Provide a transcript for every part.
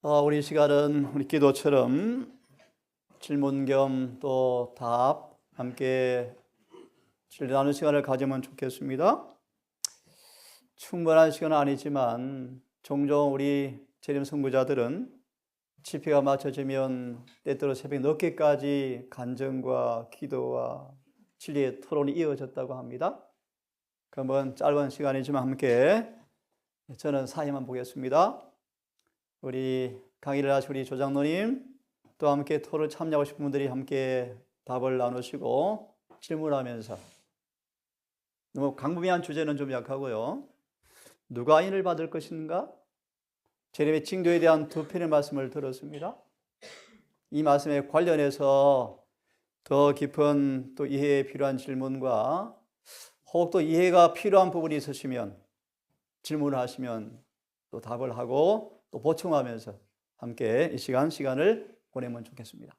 우리 시간은 우리 기도처럼 질문 겸 또 답 함께 나누는 시간을 가지면 좋겠습니다. 충분한 시간은 아니지만 종종 우리 재림 선구자들은 집회가 마쳐지면 때때로 새벽 늦게까지 간증과 기도와 진리의 토론이 이어졌다고 합니다. 그러면 짧은 시간이지만 함께 저는 사회만 보겠습니다. 우리 강의를 하신 우리 조장로님 또 함께 토론 참여하고 싶은 분들이 함께 답을 나누시고 질문하면서, 너무 광범위한 주제는 좀 약하고요. 누가 인을 받을 것인가? 재림의 징조에 대한 두 편의 말씀을 들었습니다. 이 말씀에 관련해서 더 깊은 또 이해에 필요한 질문과 혹 또 이해가 필요한 부분이 있으시면 질문을 하시면 또 답을 하고 또 보충하면서 함께 이 시간을 보내면 좋겠습니다.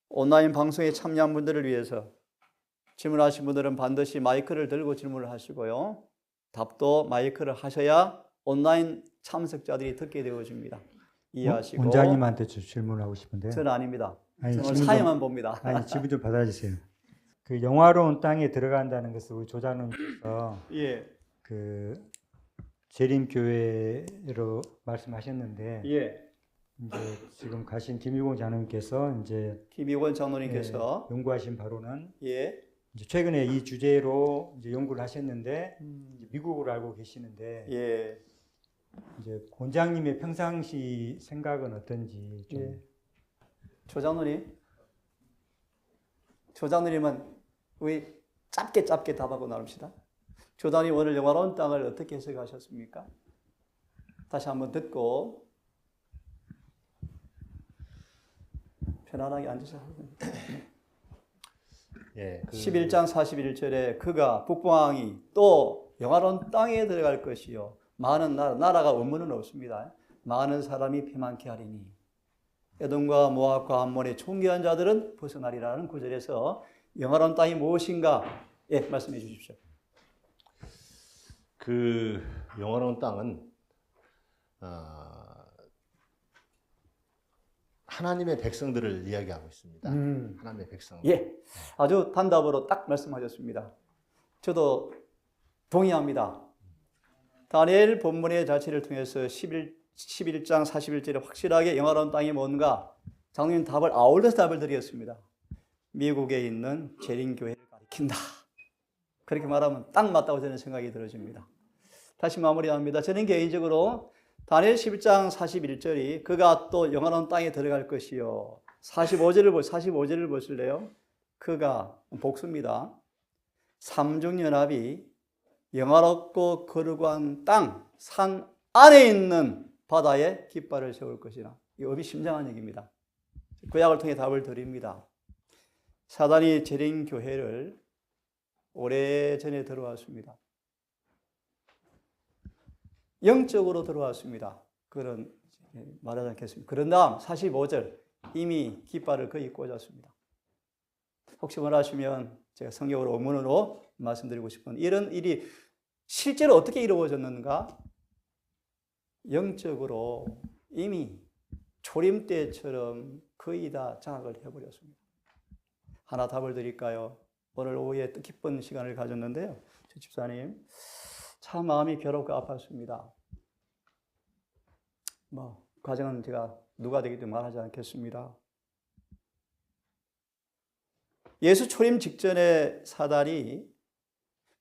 온라인 방송에 참여한 분들을 위해서 질문하신 분들은 반드시 마이크를 들고 질문을 하시고요. 답도 마이크를 하셔야 온라인 참석자들이 듣게 되어집니다. 이해하시고. 원장님한테 질문하고 싶은데요. 저는 아닙니다. 아니, 저는 사회만 봅니다. 아니, 질문 좀 받아주세요. 그 영화로운 땅에 들어간다는 것을 우리 조장님께서 예. 그 재림교회로 말씀하셨는데, 예. 이제 지금 가신 김유곤 장로님께서 이제 김유곤 장로님께서 연구하신 바로는 예. 이제 최근에 이 주제로 이제 연구를 하셨는데 이제 미국을 알고 계시는데 예. 이제 원장님의 평상시 생각은 어떤지 좀. 예. 조장로님은 우리 짧게 답하고 나눕시다. 조장님 오늘 영화로운 땅을 어떻게 해석하셨습니까? 다시 한번 듣고 편안하게 앉으셔도 됩니다. 예, 11장 41절에 그가 북방이 또 영화로운 땅에 들어갈 것이요 많은 나라가 원문은 없습니다. 많은 사람이 피만케 하리니 에돔과 모압과 암몬의 총기한 자들은 벗어나리라는 구절에서 영화로운 땅이 무엇인가? 예, 말씀해 주십시오. 그 영화로운 땅은 하나님의 백성들을 이야기하고 있습니다. 하나님의 백성들. 예, 아주 단답으로 딱 말씀하셨습니다. 저도 동의합니다. 다니엘 본문의 자체를 통해서 11장 41절에 확실하게 영화로운 땅이 뭔가 장로님 답을 아울러서 답을 드리겠습니다. 미국에 있는 재림교회를 가리킨다. 그렇게 말하면 딱 맞다고 저는 생각이 들어집니다. 다시 마무리합니다. 저는 개인적으로 다니엘 11장 41절이 그가 또 영화로운 땅에 들어갈 것이요 45절을 보실래요? 그가 복수입니다. 삼중연합이 영화롭고 거룩한 땅, 산 안에 있는 바다에 깃발을 세울 것이라. 이 의미심장한 얘기입니다. 구약을 통해 답을 드립니다. 사단이 재림교회를 오래전에 들어왔습니다. 영적으로 들어왔습니다. 그런 말하지 않겠습니다. 그런 다음 45절 이미 깃발을 거의 꽂았습니다. 혹시 원하시면 제가 성경으로 원문으로 말씀드리고 싶은 이런 일이 실제로 어떻게 이루어졌는가? 영적으로 이미 초림 때처럼 거의 다 장악을 해버렸습니다. 하나 답을 드릴까요? 오늘 오후에 뜻깊은 시간을 가졌는데요. 저 집사님 참 마음이 괴롭고 아팠습니다. 과정은 제가 누가 되기 때문에 말하지 않겠습니다. 예수 초림 직전에 사단이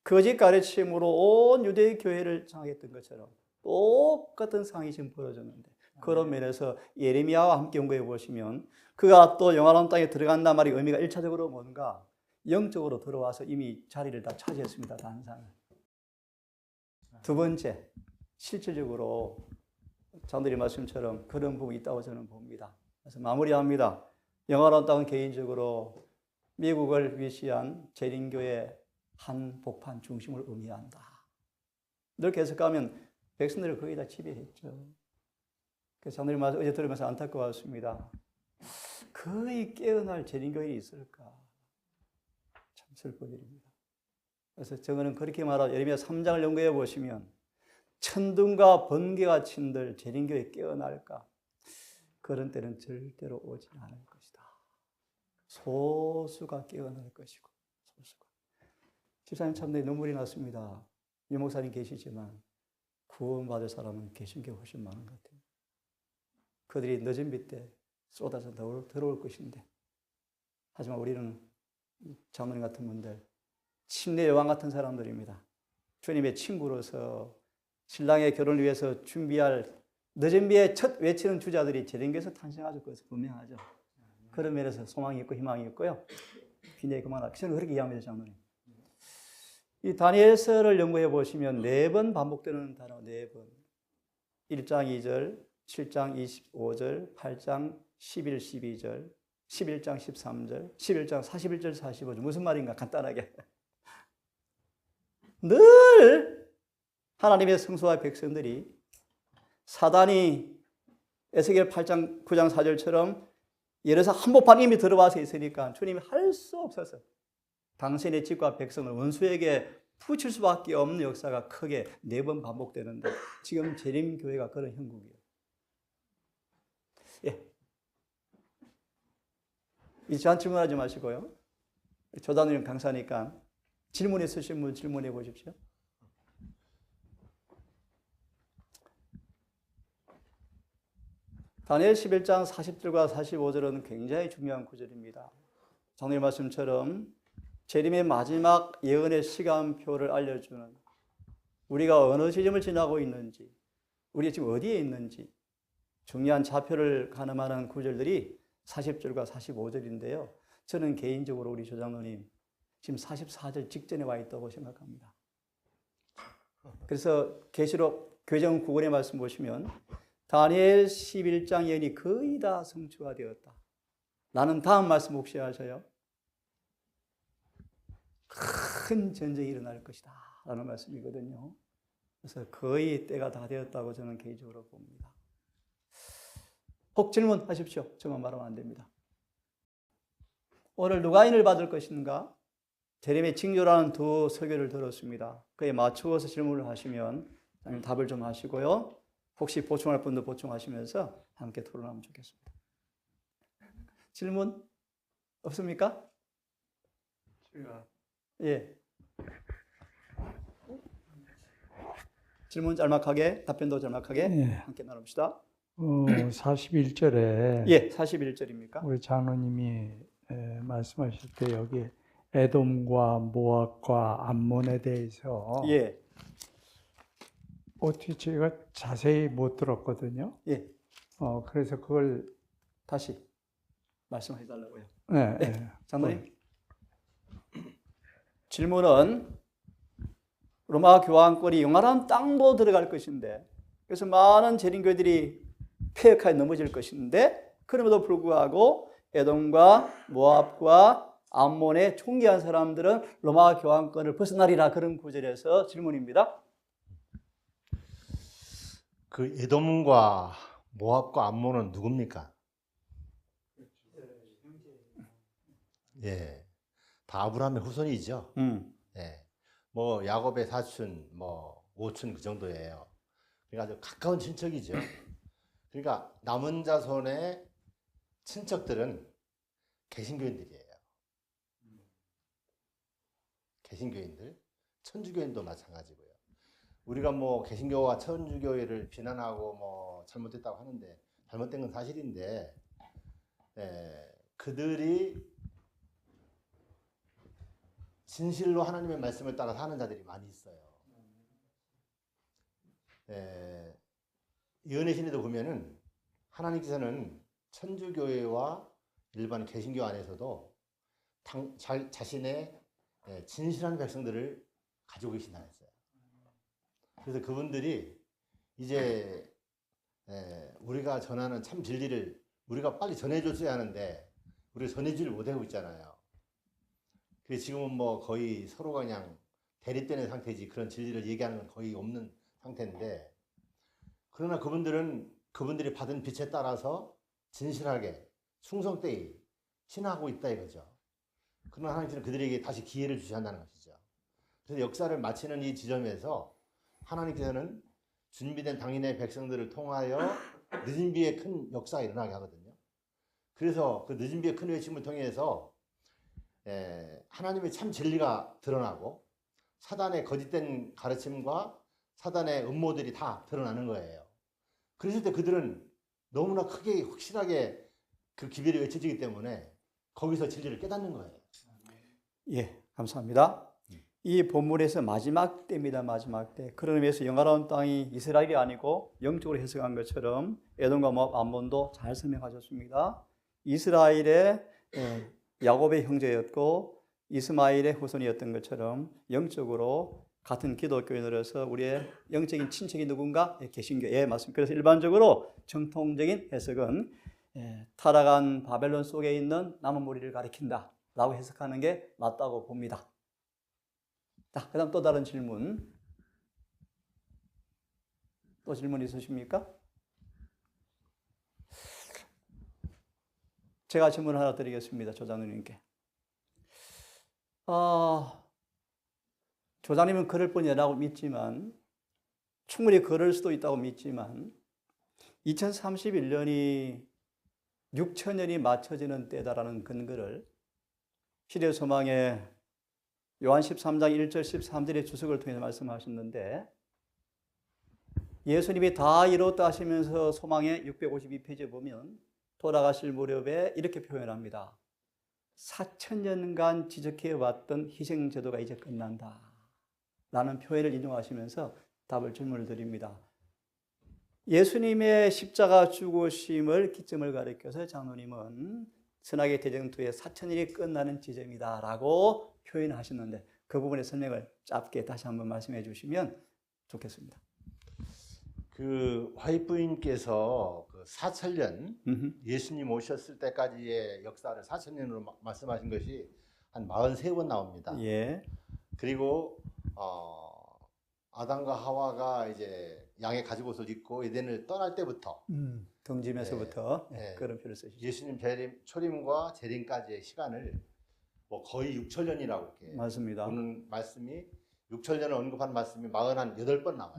거짓 가르침으로 온 유대 교회를 장악했던 것처럼 똑같은 상황이 지금 벌어졌는데, 그런 면에서 예레미야와 함께 연구해 보시면 그가 또 영화로운 땅에 들어간단 말이 의미가 1차적으로 뭔가 영적으로 들어와서 이미 자리를 다 차지했습니다. 단상을. 두 번째, 실질적으로 장들이 말씀처럼 그런 부분이 있다고 저는 봅니다. 그래서 마무리합니다. 영화로운 땅은 개인적으로 미국을 위시한 재림교의 한 복판 중심을 의미한다. 이렇게 해석하면 백성들을 거의 다 지배했죠. 그래서 장들이 말씀 어제 들으면서 안타까웠습니다. 거의 깨어날 재림교회이 있을까? 참 슬픈 일입니다. 그래서 저거는 그렇게 말하고 예레미야 3장을 연구해 보시면 천둥과 번개가 친들 재림교회 깨어날까? 그런 때는 절대로 오지 않을 것이다. 소수가 깨어날 것이고, 소수가. 집사님 참 내 눈물이 났습니다. 유 목사님 계시지만 구원받을 사람은 계신 게 훨씬 많은 것 같아요. 그들이 늦은 빛 때 쏟아져 들어올 것인데, 하지만 우리는 장로님 같은 분들 침례 여왕 같은 사람들입니다. 주님의 친구로서 신랑의 결혼을 위해서 준비할 늦은 비에 첫 외치는 주자들이 재림교에서 탄생하죠. 그것은 분명하죠. 그런 면에서 소망이 있고 희망이 있고요. 굉장히 그만하고 저는 그렇게 이해합니다, 장로님. 이 다니엘서를 연구해 보시면 4번 반복되는 단어 4번. 1장 2절, 7장 25절, 8장 11, 12절, 11장 13절, 11장 41절, 45절. 무슨 말인가 간단하게. 늘 하나님의 성소와 백성들이 사단이 에스겔 8장 9장 4절처럼 예루살렘 한복판 이미 들어와서 있으니까 주님이 할 수 없어서 당신의 집과 백성을 원수에게 붙일 수밖에 없는 역사가 크게 4번 반복되는데 지금 재림교회가 그런 형국이에요. 예. 저한 질문하지 마시고요. 조단우님 강사니까 질문 있으신 분 질문해 보십시오. 다니엘 11장 40절과 45절은 굉장히 중요한 구절입니다. 장로님 말씀처럼 재림의 마지막 예언의 시간표를 알려주는 우리가 어느 시점을 지나고 있는지 우리가 지금 어디에 있는지 중요한 좌표를 가늠하는 구절들이 40절과 45절인데요. 저는 개인적으로 우리 조장로님 지금 44절 직전에 와 있다고 생각합니다. 그래서 계시록 교정 9권의 말씀 보시면 다니엘 11장 예언이 거의 다 성취가 되었다. 나는 다음 말씀 혹시 아셔요? 큰 전쟁이 일어날 것이다 라는 말씀이거든요. 그래서 거의 때가 다 되었다고 저는 개인적으로 봅니다. 혹 질문하십시오. 저만 말하면 안 됩니다. 오늘 누가 인을 받을 것인가? 재림의 징조라는 두 설교를 들었습니다. 그에 맞추어서 질문을 하시면 답을 좀 하시고요. 혹시 보충할 분도 보충하시면서 함께 토론하면 좋겠습니다. 질문 없습니까? 예. 질문 짤막하게, 답변도 짤막하게 예. 함께 나눕시다. 41절에 예, 41절입니까? 우리 장로님이 말씀하실 때 여기 에돔과 모압과 암몬에 대해서 예. 어떻게 제가 자세히 못 들었거든요. 예. 그래서 그걸 다시 말씀해 달라고요. 네, 네. 네. 장로님. 질문은 로마 교황권이 영원한 땅도 들어갈 것인데 그래서 많은 재림교회들이 폐역하에 넘어질 것인데 그럼에도 불구하고 에돔과 모압과 암몬의 총기한 사람들은 로마 교황권을 벗어나리라 그런 구절에서 질문입니다. 그 에돔과 모압과 암몬은 누굽니까? 예, 다 아브라함의 후손이죠. 예, 뭐 야곱의 사촌, 뭐 오촌 그 정도예요. 그러니까 아주 가까운 친척이죠. 그러니까 남은 자손의 친척들은 개신교인들이에요. 개신교인들, 천주교인도 마찬가지고요. 우리가 뭐 개신교와 천주교회를 비난하고 뭐 잘못됐다고 하는데 잘못된 건 사실인데 그들이 진실로 하나님의 말씀을 따라 사는 자들이 많이 있어요. 예언의 신에도 보면은 하나님께서는 천주교회와 일반 개신교 안에서도 자신의 진실한 백성들을 가지고 계신다 했어요. 그래서 그분들이 이제 우리가 전하는 참 진리를 우리가 빨리 전해줬어야 하는데 우리가 전해주질 못하고 있잖아요. 그래서 지금은 뭐 거의 서로가 그냥 대립되는 상태지 그런 진리를 얘기하는 건 거의 없는 상태인데 그러나 그분들이 받은 빛에 따라서 진실하게 충성되이 신하고 있다 이거죠. 그러나 하나님께서는 그들에게 다시 기회를 주셔야 한다는 것이죠. 그래서 역사를 마치는 이 지점에서 하나님께서는 준비된 당신의 백성들을 통하여 늦은 비의 큰 역사가 일어나게 하거든요. 그래서 그 늦은 비의 큰 외침을 통해서 하나님의 참 진리가 드러나고 사단의 거짓된 가르침과 사단의 음모들이 다 드러나는 거예요. 그랬을 때 그들은 너무나 크게 확실하게 그 기별이 외쳐지기 때문에 거기서 진리를 깨닫는 거예요. 예, 감사합니다. 이 본문에서 마지막 때입니다. 마지막 때. 그런 의미에서 영화로운 땅이 이스라엘이 아니고 영적으로 해석한 것처럼 에돔과 모압, 암몬도 잘 설명하셨습니다. 이스라엘의 야곱의 형제였고 이스마엘의 후손이었던 것처럼 영적으로 같은 기독교인으로서 우리의 영적인 친척이 누군가? 개신교. 예, 맞습니다. 그래서 일반적으로 정통적인 해석은 타락한 바벨론 속에 있는 남은 무리를 가리킨다 라고 해석하는 게 맞다고 봅니다. 자, 그 다음 또 다른 질문. 또 질문 있으십니까? 제가 질문 하나 드리겠습니다. 조장님께. 조장님은 그럴 뿐이라고 믿지만, 충분히 그럴 수도 있다고 믿지만, 2031년이 6천년이 맞춰지는 때다라는 근거를 시대소망의 요한 13장 1절 13절의 주석을 통해서 말씀하셨는데, 예수님이 다 이뤘다 하시면서 소망의 652페이지에 보면 돌아가실 무렵에 이렇게 표현합니다. 4,000년간 지적해왔던 희생제도가 이제 끝난다 라는 표현을 인용하시면서 질문을 드립니다. 예수님의 십자가 죽으심을 기점을 가리켜서 장로님은 선악의 대쟁투의 4,000일이 끝나는 지점이다 라고 표현하셨는데 그 부분의 설명을 짧게 다시 한번 말씀해 주시면 좋겠습니다. 그 화이프님께서 그 4,000년 예수님 오셨을 때까지의 역사를 4,000년으로 말씀하신 것이 한 43번 나옵니다. 예. 그리고 아담과 하와가 이제 양의 가죽옷을 입고 에덴을 떠날 때부터 등짐에서부터 네. 그런 표현을 쓰시죠. 예수님 초림과 재림까지의 시간을 뭐 거의 6천년이라고 이렇게 맞습니다. 보는 말씀이 6천년을 언급한 말씀이 48번 나와요.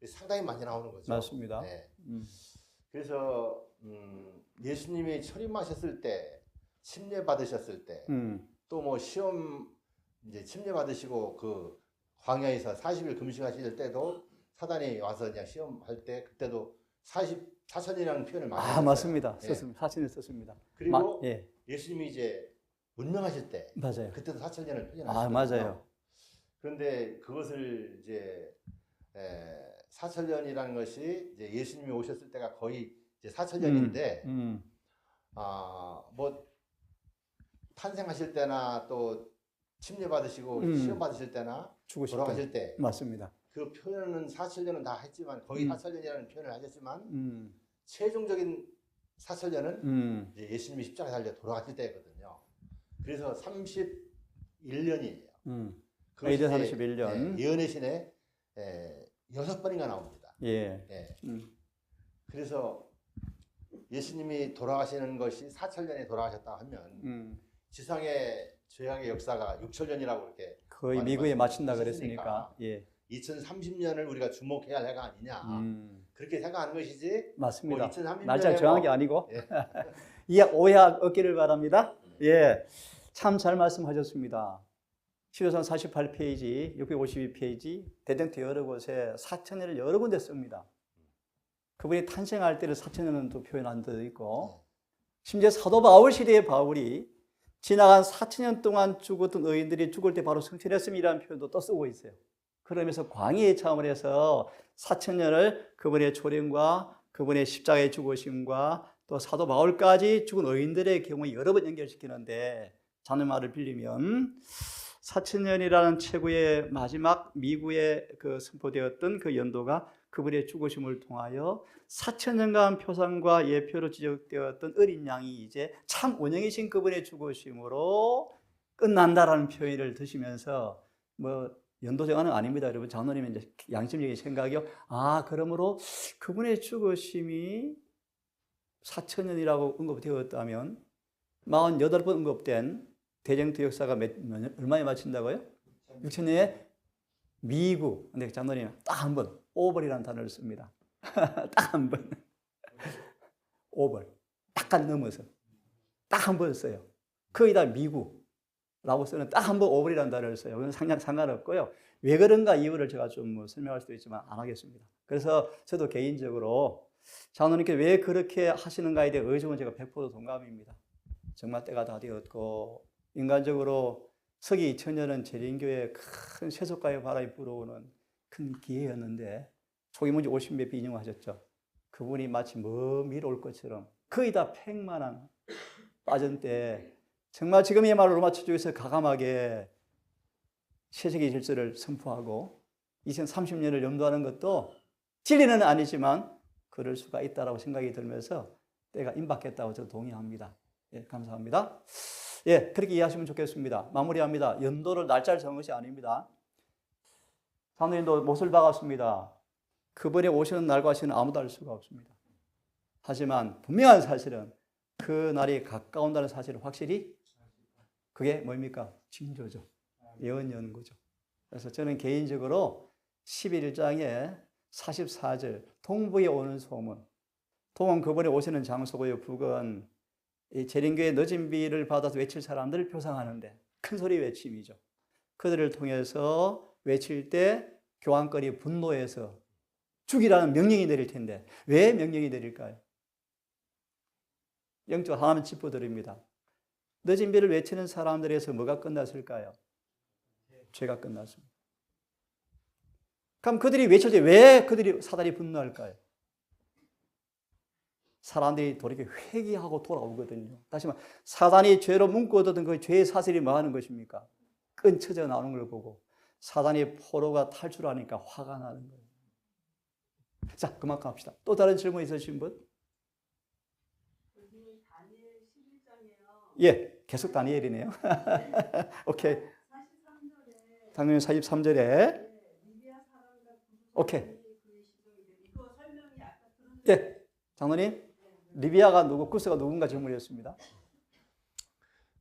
상당히 많이 나오는 거죠. 맞습니다. 네. 그래서 예수님이 초림하셨을 때, 침례 받으셨을 때, 또 뭐 시험 이제 침례 받으시고 그 광야에서 40일 금식하실 때도 사단이 와서 그냥 시험할 때 그때도 4,000이라는 표현을 많이 썼어요. 맞습니다. 예. 썼습니다. 4,000을 썼습니다. 그리고 예. 예수님이 이제 운명하실 때, 맞아요. 그때도 4,000년을 표현하셨거든요. 맞아요. 그런데 그것을 이제 4,000년이라는 것이 이제 예수님이 오셨을 때가 거의 이제 4,000년인데, 뭐 탄생하실 때나 또 침례 받으시고 시험 받으실 때나 죽으실 돌아가실 때, 맞습니다. 그 표현은 4,000년은 다 했지만 거의 4,000년이라는 표현을 하셨지만 최종적인 4,000년은 이제 예수님이 십자가에 달려 돌아가실 때거든요. 그래서 31년이에요. AD 31년. 예언의 신에 6번인가 나옵니다. 예. 그래서 예수님이 돌아가시는 것이 4,000년에 돌아가셨다 하면 지상의 죄악의 역사가 6,000년이라고 이렇게 거의 미국에 맞춘다 그랬으니까. 예. 2030년을 우리가 주목해야 할 해가 아니냐 그렇게 생각하는 것이지. 맞습니다. 뭐 2030년에 날짜 정한 게 아니고 이 오해 없기를 바랍니다. 예, 참 잘 말씀하셨습니다. 시도상 48페이지, 652페이지 대등투 여러 곳에 4,000년을 여러 군데 씁니다. 그분이 탄생할 때를 4,000년은 또 표현한 데 있고 심지어 사도 바울 시대의 바울이 지나간 4,000년 동안 죽었던 의인들이 죽을 때 바로 승천했음이라는 표현도 또 쓰고 있어요. 그러면서 광야의 차원을 해서 4,000년을 그분의 초림과 그분의 십자가의 죽으심과 또 사도 바울까지 죽은 의인들의 경우에 여러 번 연결시키는데 자네 말을 빌리면 4,000년이라는 최고의 마지막 미국에 그 선포되었던 그 연도가 그분의 죽으심을 통하여 4,000년간 표상과 예표로 지적되었던 어린 양이 이제 참 원형이신 그분의 죽으심으로 끝난다라는 표현을 드시면서 뭐 연도 정하는 아닙니다. 여러분 장로님의 이제 양심적인 생각이요. 그러므로 그분의 죽으심이 4,000년이라고 언급되었다면 48번 언급된 대쟁투 역사가 얼마에 맞춘다고요? 6,000년에 미국. 근데 장로님 딱 한 번 오벌이라는 단어를 씁니다. 딱 한 번. 오벌. 약간 넘어서. 딱 한 번 써요. 거기다 미국라고 쓰는 딱 한 번 오벌이라는 단어를 써요. 그건 상관없고요. 왜 그런가 이유를 제가 좀 설명할 수도 있지만 안 하겠습니다. 그래서 저도 개인적으로 장로님께 왜 그렇게 하시는가에 대해 의중은 제가 100% 동감입니다. 정말 때가 다 되었고 인간적으로 서기 2000년은 재림교회 큰 세속가의 바람이 불어오는 큰 기회였는데 초기문지 50몇 비 인용하셨죠. 그분이 마치 먼 미로 올 것처럼 거의 다 팽만한 빠진 때 정말 지금이야말로 로마 처주에서 가감하게 세세기 질서를 선포하고 2030년을 염두하는 것도 진리는 아니지만 그럴 수가 있다고 생각이 들면서 때가 임박했다고 저도 동의합니다. 예, 감사합니다. 예, 그렇게 이해하시면 좋겠습니다. 마무리합니다. 연도를 날짜를 정한 것이 아닙니다. 장로님도 못을 박았습니다. 그분이 오시는 날과 시는 아무도 알 수가 없습니다. 하지만 분명한 사실은 그 날이 가까운다는 사실은 확실히 그게 뭡니까? 징조죠. 예언 여는 거죠. 그래서 저는 개인적으로 11장에 44절 동북에 오는 소문, 동은 그분이 오시는 장소고요. 북은 이 재림교의 늦은 비를 받아서 외칠 사람들을 표상하는데 큰 소리 외침이죠. 그들을 통해서 외칠 때 교황권이 분노해서 죽이라는 명령이 내릴 텐데 왜 명령이 내릴까요? 영적 하나는 짚어드립니다. 늦은 비를 외치는 사람들에서 뭐가 끝났을까요? 죄가 끝났습니다. 그럼 그들이 외칠 때 왜 그들이 사단이 분노할까요? 사람들이 돌이켜 회개하고 돌아오거든요. 다시 말해 사단이 죄로 문고 얻었던 그 죄의 사슬이 뭐 하는 것입니까? 끊쳐져 나오는 걸 보고 사단이 포로가 탈출하니까 화가 나는 거예요. 자, 그만큼 합시다. 또 다른 질문 있으신 분? 여기 다니엘 11장이에요. 예, 계속 다니엘이네요. 오케이. 43절에 당연히 43절에 리비아 사람과 오케이. 이거 설명이 아까 들은 예, 장로님 리비아가 누구, 구스가 누군가 질문이었습니다.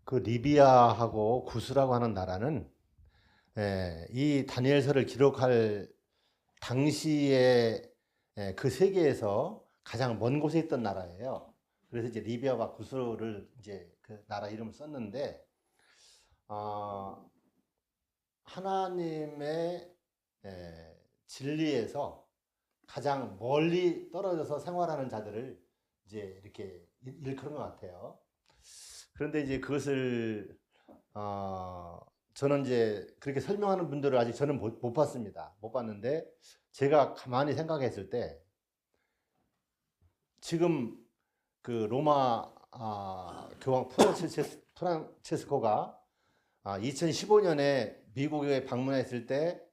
그 리비아하고 구스라고 하는 나라는 이 다니엘서를 기록할 당시에 그 세계에서 가장 먼 곳에 있던 나라예요. 그래서 이제 리비아와 구스를 이제 그 나라 이름을 썼는데 하나님의 진리에서 가장 멀리 떨어져서 생활하는 자들을 이제 이렇게 일컬은 것 같아요. 그런데 이제 그것을 저는 이제 그렇게 설명하는 분들을 아직 저는 못 봤습니다. 못 봤는데 제가 가만히 생각했을 때 지금 그 로마 교황 프란체스코가 2015년에 미국에 방문했을 때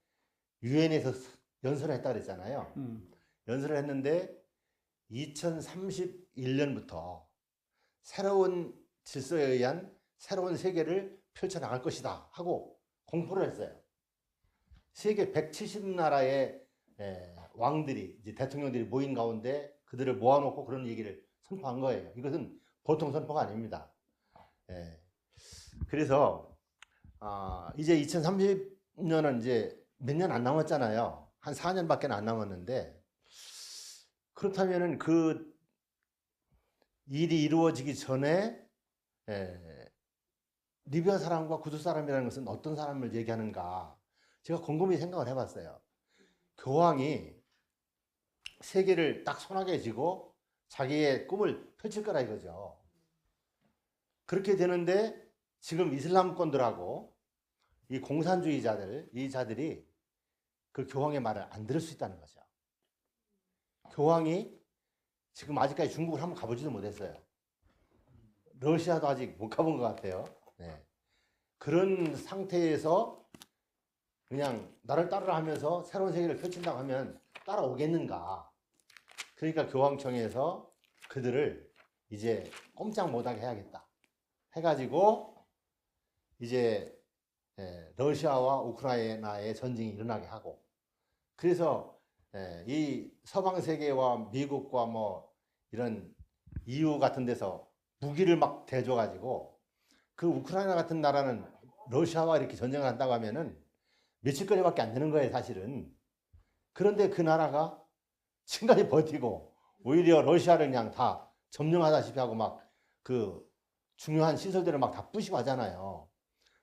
유엔에서 연설을 했다 그랬잖아요. 연설을 했는데 2031년부터 새로운 질서에 의한 새로운 세계를 펼쳐나갈 것이다 하고 공포를 했어요. 세계 170나라의 왕들이 이제 대통령들이 모인 가운데 그들을 모아놓고 그런 얘기를 선포한 거예요. 이것은 보통 선포가 아닙니다. 그래서 이제 2030년은 이제 몇 년 안 남았잖아요. 한 4년밖에 안 남았는데 그렇다면은 그 일이 이루어지기 전에 리비아 사람과 구스 사람이라는 것은 어떤 사람을 얘기하는가 제가 곰곰이 생각을 해봤어요. 교황이 세계를 딱 손아귀에 쥐고 자기의 꿈을 펼칠 거라 이거죠. 그렇게 되는데 지금 이슬람권들하고 이 공산주의자들, 이 자들이 그 교황의 말을 안 들을 수 있다는 거죠. 교황이 지금 아직까지 중국을 한번 가보지도 못했어요. 러시아도 아직 못 가본 것 같아요. 그런 상태에서 그냥 나를 따르라 하면서 새로운 세계를 펼친다고 하면 따라오겠는가. 그러니까 교황청에서 그들을 이제 꼼짝 못하게 해야겠다 해가지고 이제 러시아와 우크라이나의 전쟁이 일어나게 하고 그래서 이 서방 세계와 미국과 뭐 이런 EU 같은 데서 무기를 막 대줘가지고 그 우크라이나 같은 나라는 러시아와 이렇게 전쟁을 한다고 하면은 며칠 거리밖에 안 되는 거예요, 사실은. 그런데 그 나라가 지금까지 버티고 오히려 러시아를 그냥 다 점령하다시피 하고 막 그 중요한 시설들을 막 다 부시고 하잖아요.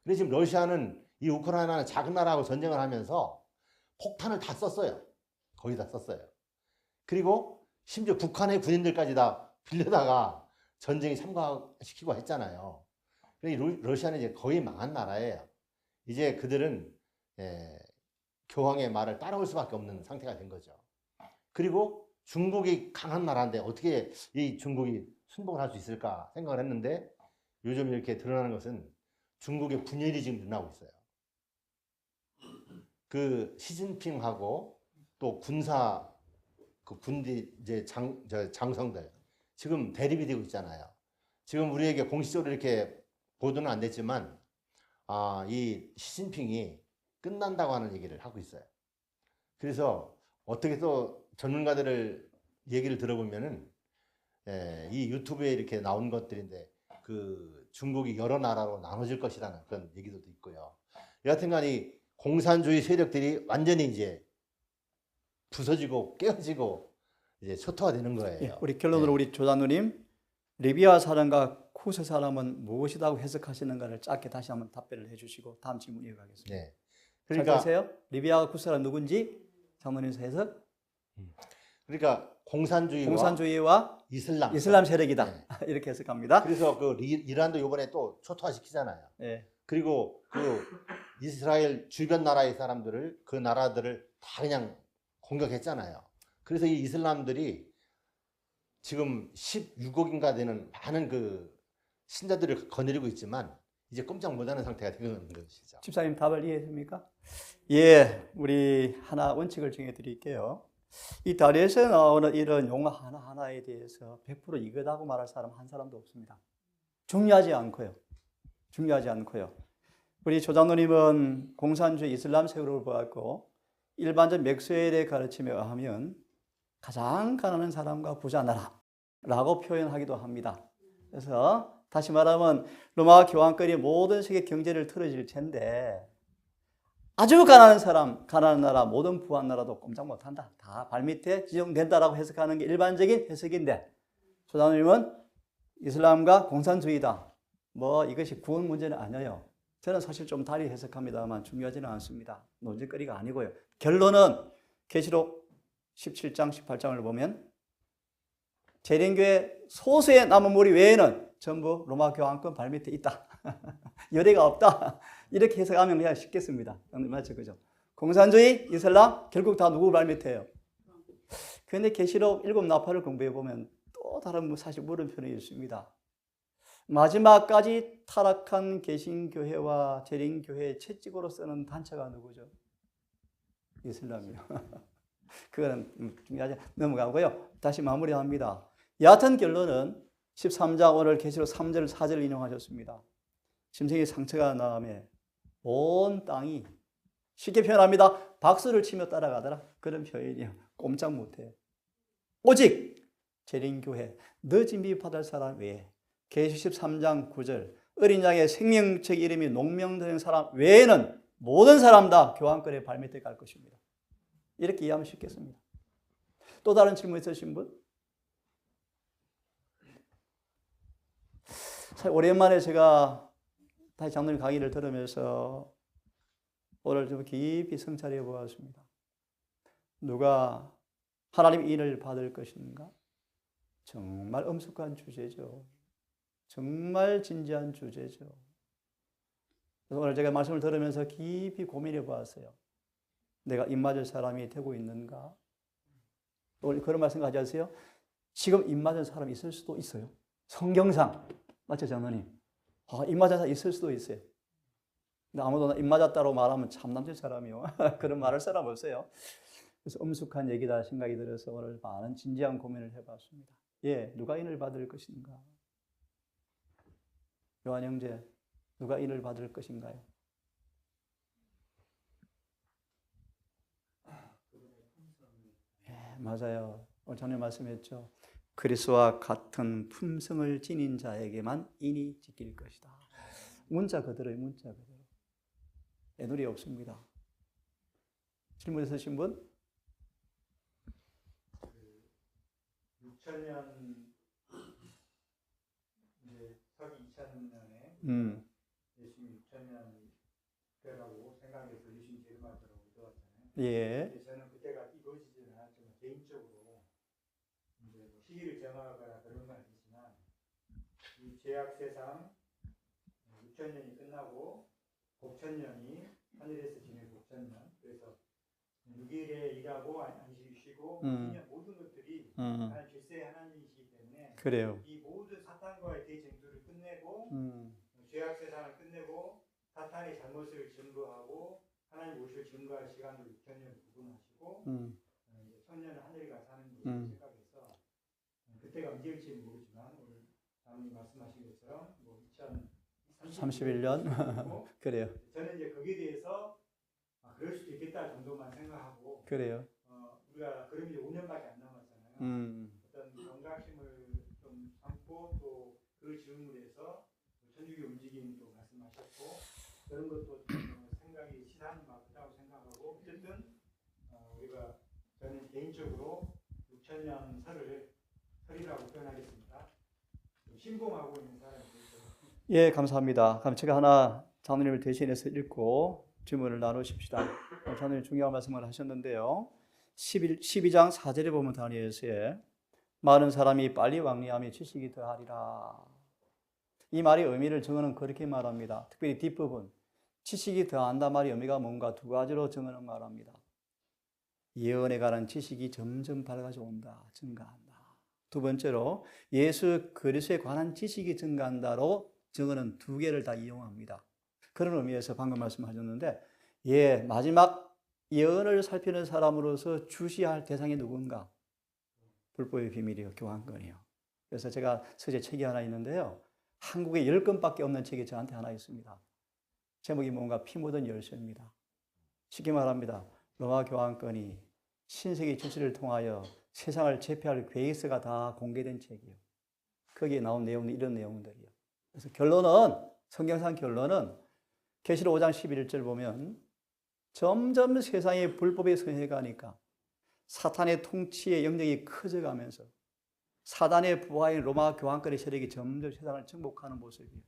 근데 지금 러시아는 이 우크라이나는 작은 나라하고 전쟁을 하면서 폭탄을 다 썼어요. 거의 다 썼어요. 그리고 심지어 북한의 군인들까지 다 빌려다가 전쟁에 참가시키고 했잖아요. 러시아는 이제 거의 망한 나라예요. 이제 그들은 교황의 말을 따라올 수밖에 없는 상태가 된 거죠. 그리고 중국이 강한 나라인데 어떻게 이 중국이 순복을 할 수 있을까 생각을 했는데 요즘 이렇게 드러나는 것은 중국의 분열이 지금 일어나고 있어요. 그 시진핑하고 또 군사 그 군대 이제 장성들 지금 대립이 되고 있잖아요. 지금 우리에게 공식적으로 이렇게 보도는 안 됐지만 이 시진핑이 끝난다고 하는 얘기를 하고 있어요. 그래서 어떻게 또 전문가들을 얘기를 들어보면은 이 유튜브에 이렇게 나온 것들인데 그 중국이 여러 나라로 나눠질 것이라는 그런 얘기도 있고요. 여하튼간 이 공산주의 세력들이 완전히 이제 부서지고 깨어지고 이제 초토화되는 거예요. 예, 우리 결론으로 우리 조장로님, 리비아 사람과 쿠스 사람은 무엇이라고 해석하시는가를 짧게 다시 한번 답변을 해주시고 다음 질문 이어가겠습니다. 네. 그러니까 보세요. 리비아와 쿠스 사람 누군지 장로님 해석. 그러니까 공산주의와 이슬람 세력이다. 네. 이렇게 해석합니다. 그래서 그 이란도 이번에 또 초토화시키잖아요. 예. 그리고 그 이스라엘 주변 나라의 사람들을 그 나라들을 다 그냥 공격했잖아요. 그래서 이 이슬람들이 지금 16억인가 되는 많은 그 신자들을 거느리고 있지만 이제 꼼짝 못하는 상태가 되는 것이죠. 집사님 답을 이해했습니까? 예, 우리 하나 원칙을 정해드릴게요. 이 다리에서 나오는 이런 용어 하나하나에 대해서 100% 이거다고 말할 사람 한 사람도 없습니다. 중요하지 않고요. 우리 조장로님은 공산주의 이슬람 세력을 보았고 일반적 맥스웰의 가르침에 의하면 가장 가난한 사람과 부자 나라라고 표현하기도 합니다. 그래서 다시 말하면 로마 교황권이 모든 세계 경제를 틀어질 텐데 아주 가난한 사람, 가난한 나라, 모든 부한 나라도 꼼짝 못한다. 다 발밑에 지정된다라고 해석하는 게 일반적인 해석인데 조장님은 이슬람과 공산주의다. 뭐 이것이 구원 문제는 아니에요. 저는 사실 좀 달리 해석합니다만 중요하지는 않습니다. 논쟁거리가 아니고요. 결론은 계시록 17장, 18장을 보면 재림교회 소수의 남은 무리 외에는 전부 로마 교황권 발밑에 있다. 열애가 없다. 이렇게 해석하면 그냥 쉽겠습니다. 맞죠, 그죠? 공산주의, 이슬람 결국 다 누구 발밑에요? 그런데 계시록 7나팔을 공부해 보면 또 다른 사실 물음표는 있습니다. 마지막까지 타락한 개신교회와 재림교회의 채찍으로 쓰는 단체가 누구죠? 이슬람이요. 그거는 중요하지 넘어가고요. 다시 마무리합니다. 여하튼 결론은 13장 오늘 계시록 3절 4절을 인용하셨습니다. 심생의 상처가 나음에 온 땅이 쉽게 표현합니다. 박수를 치며 따라가더라. 그런 표현이요. 꼼짝 못해요. 오직 재림교회 늦은 비받을 사람 외에 계시 13장 9절 어린 양의 생명책 이름이 농명되는 사람 외에는 모든 사람 다 교황권의 발밑에 갈 것입니다. 이렇게 이해하면 쉽겠습니다. 또 다른 질문 있으신 분? 오랜만에 제가 다시 장로님 강의를 들으면서 오늘 좀 깊이 성찰해 보았습니다. 누가 하나님의 인을 받을 것인가? 정말 엄숙한 주제죠. 정말 진지한 주제죠. 그래서 오늘 제가 말씀을 들으면서 깊이 고민해 보았어요. 내가 입맞을 사람이 되고 있는가? 또 그런 말씀 가져주세요. 지금 입맞은 사람이 있을 수도 있어요. 성경상. 맞죠, 장로님? 입맞은 사람이 있을 수도 있어요. 근데 아무도 입맞았다고 말하면 참남된 사람이요. 그런 말할 사람 없어요. 그래서 엄숙한 얘기다 생각이 들어서 오늘 많은 진지한 고민을 해봤습니다. 예, 누가 인을 받을 것인가? 요한 형제, 누가 인을 받을 것인가요? 예, 맞아요. 오늘 전에 말씀했죠. 그리스도와 같은 품성을 지닌 자에게만 인이 지킬 것이다. 문자 그대로의 문자 그대로. 애누리 없습니다. 질문 있으신 분? 2000년 이제 서기 2000년에 음, 예수님 2000년 때라고 생각해서 예수님 제일마저로 믿어왔잖아요. 예, 근데 저는 그때가 이루어지지는 않았지만 개인적으로 이제 뭐 시기를 정하거나 그런 건 아니지만 이 죄악 세상 6천년이 끝나고 복천년이 하늘에서 지낸 복천년, 그래서 6일에 일하고 안식일 쉬고 모든 것들이 하나님 질서의 하나님이시기 때문에 그래요. 이 모든 사탄과의 대쟁투를 끝내고 음, 죄악 세상을 끝내고 사탄의 잘못을 증거하고 하나님 오실 증거할 시간으로 6천년을 구분하시고 이제 천년은 하늘에 가서 하는 것을 생각해서 그때가 언제일지 모르지만 오늘 사모님 말씀하신 것처럼 뭐 31년 그래요. 저는 이제 거기에 대해서 그럴 수도 있겠다 정도만 생각하고 그래요. 우리가 그럼 이제 5년밖에 안 남았잖아요. 어떤 경각심을 좀 삼고 또 그 질문에서 천주교 움직임도 말씀하셨고 그런 것도 생각이 시사하는 맞다고 생각하고 어쨌든 우리가 저는 개인적으로 6천년 설이라고 표현하겠습니다. 신봉하고 있는 사람들이죠. 예, 감사합니다. 그럼 제가 하나 장로님을 대신해서 읽고 질문을 나누십시다. 장로님 중요한 말씀을 하셨는데요. 12장 4절에 보면 다니엘서에 많은 사람이 빨리 왕래하며 지식이 더하리라. 이 말의 의미를 정언은 그렇게 말합니다. 특별히 뒷부분 지식이 더한다 말의 의미가 뭔가 두 가지로 정언을 말합니다. 예언에 관한 지식이 점점 밝아져 온다, 증가한다. 두 번째로 예수 그리스도에 관한 지식이 증가한다로 정언은 두 개를 다 이용합니다. 그런 의미에서 방금 말씀하셨는데 마지막 예언을 살피는 사람으로서 주시할 대상이 누군가? 불법의 비밀이요, 교환권이요. 그래서 제가 서재 책이 하나 있는데요. 한국에 10권밖에 없는 책이 저한테 하나 있습니다. 제목이 뭔가 피 묻은 열쇠입니다. 쉽게 말합니다. 로마 교환권이 신세기 출시를 통하여 세상을 제패할 계획서가 다 공개된 책이에요. 거기에 나온 내용은 이런 내용들이에요. 그래서 성경상 결론은 계시록 5장 11절 보면 점점 세상의 불법에 성해가니까 사탄의 통치의 영역이 커져가면서 사단의 부하인 로마 교환권의 세력이 점점 세상을 정복하는 모습이에요.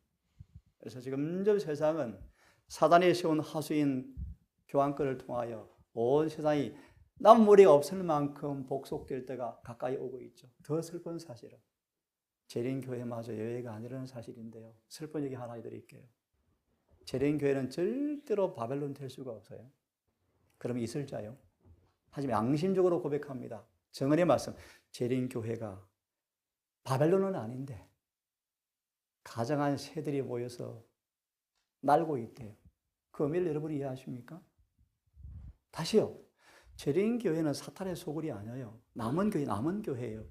그래서 지금 세상은 사단이 세운 하수인 교환권을 통하여 온 세상이 남무리가 없을 만큼 복속될 때가 가까이 오고 있죠. 더 슬픈 사실은 재림교회마저 여외가 아니라는 사실인데요. 슬픈 얘기 하나 해드릴게요. 재림교회는 절대로 바벨론 될 수가 없어요. 그럼 있을 자요. 하지만 양심적으로 고백합니다. 정언의 말씀, 재림교회가 바벨론은 아닌데 가정한 새들이 모여서 날고 있대요. 그 의미를 여러분이 이해하십니까? 다시요. 재림교회는 사탄의 소굴이 아니에요. 남은 교회예요.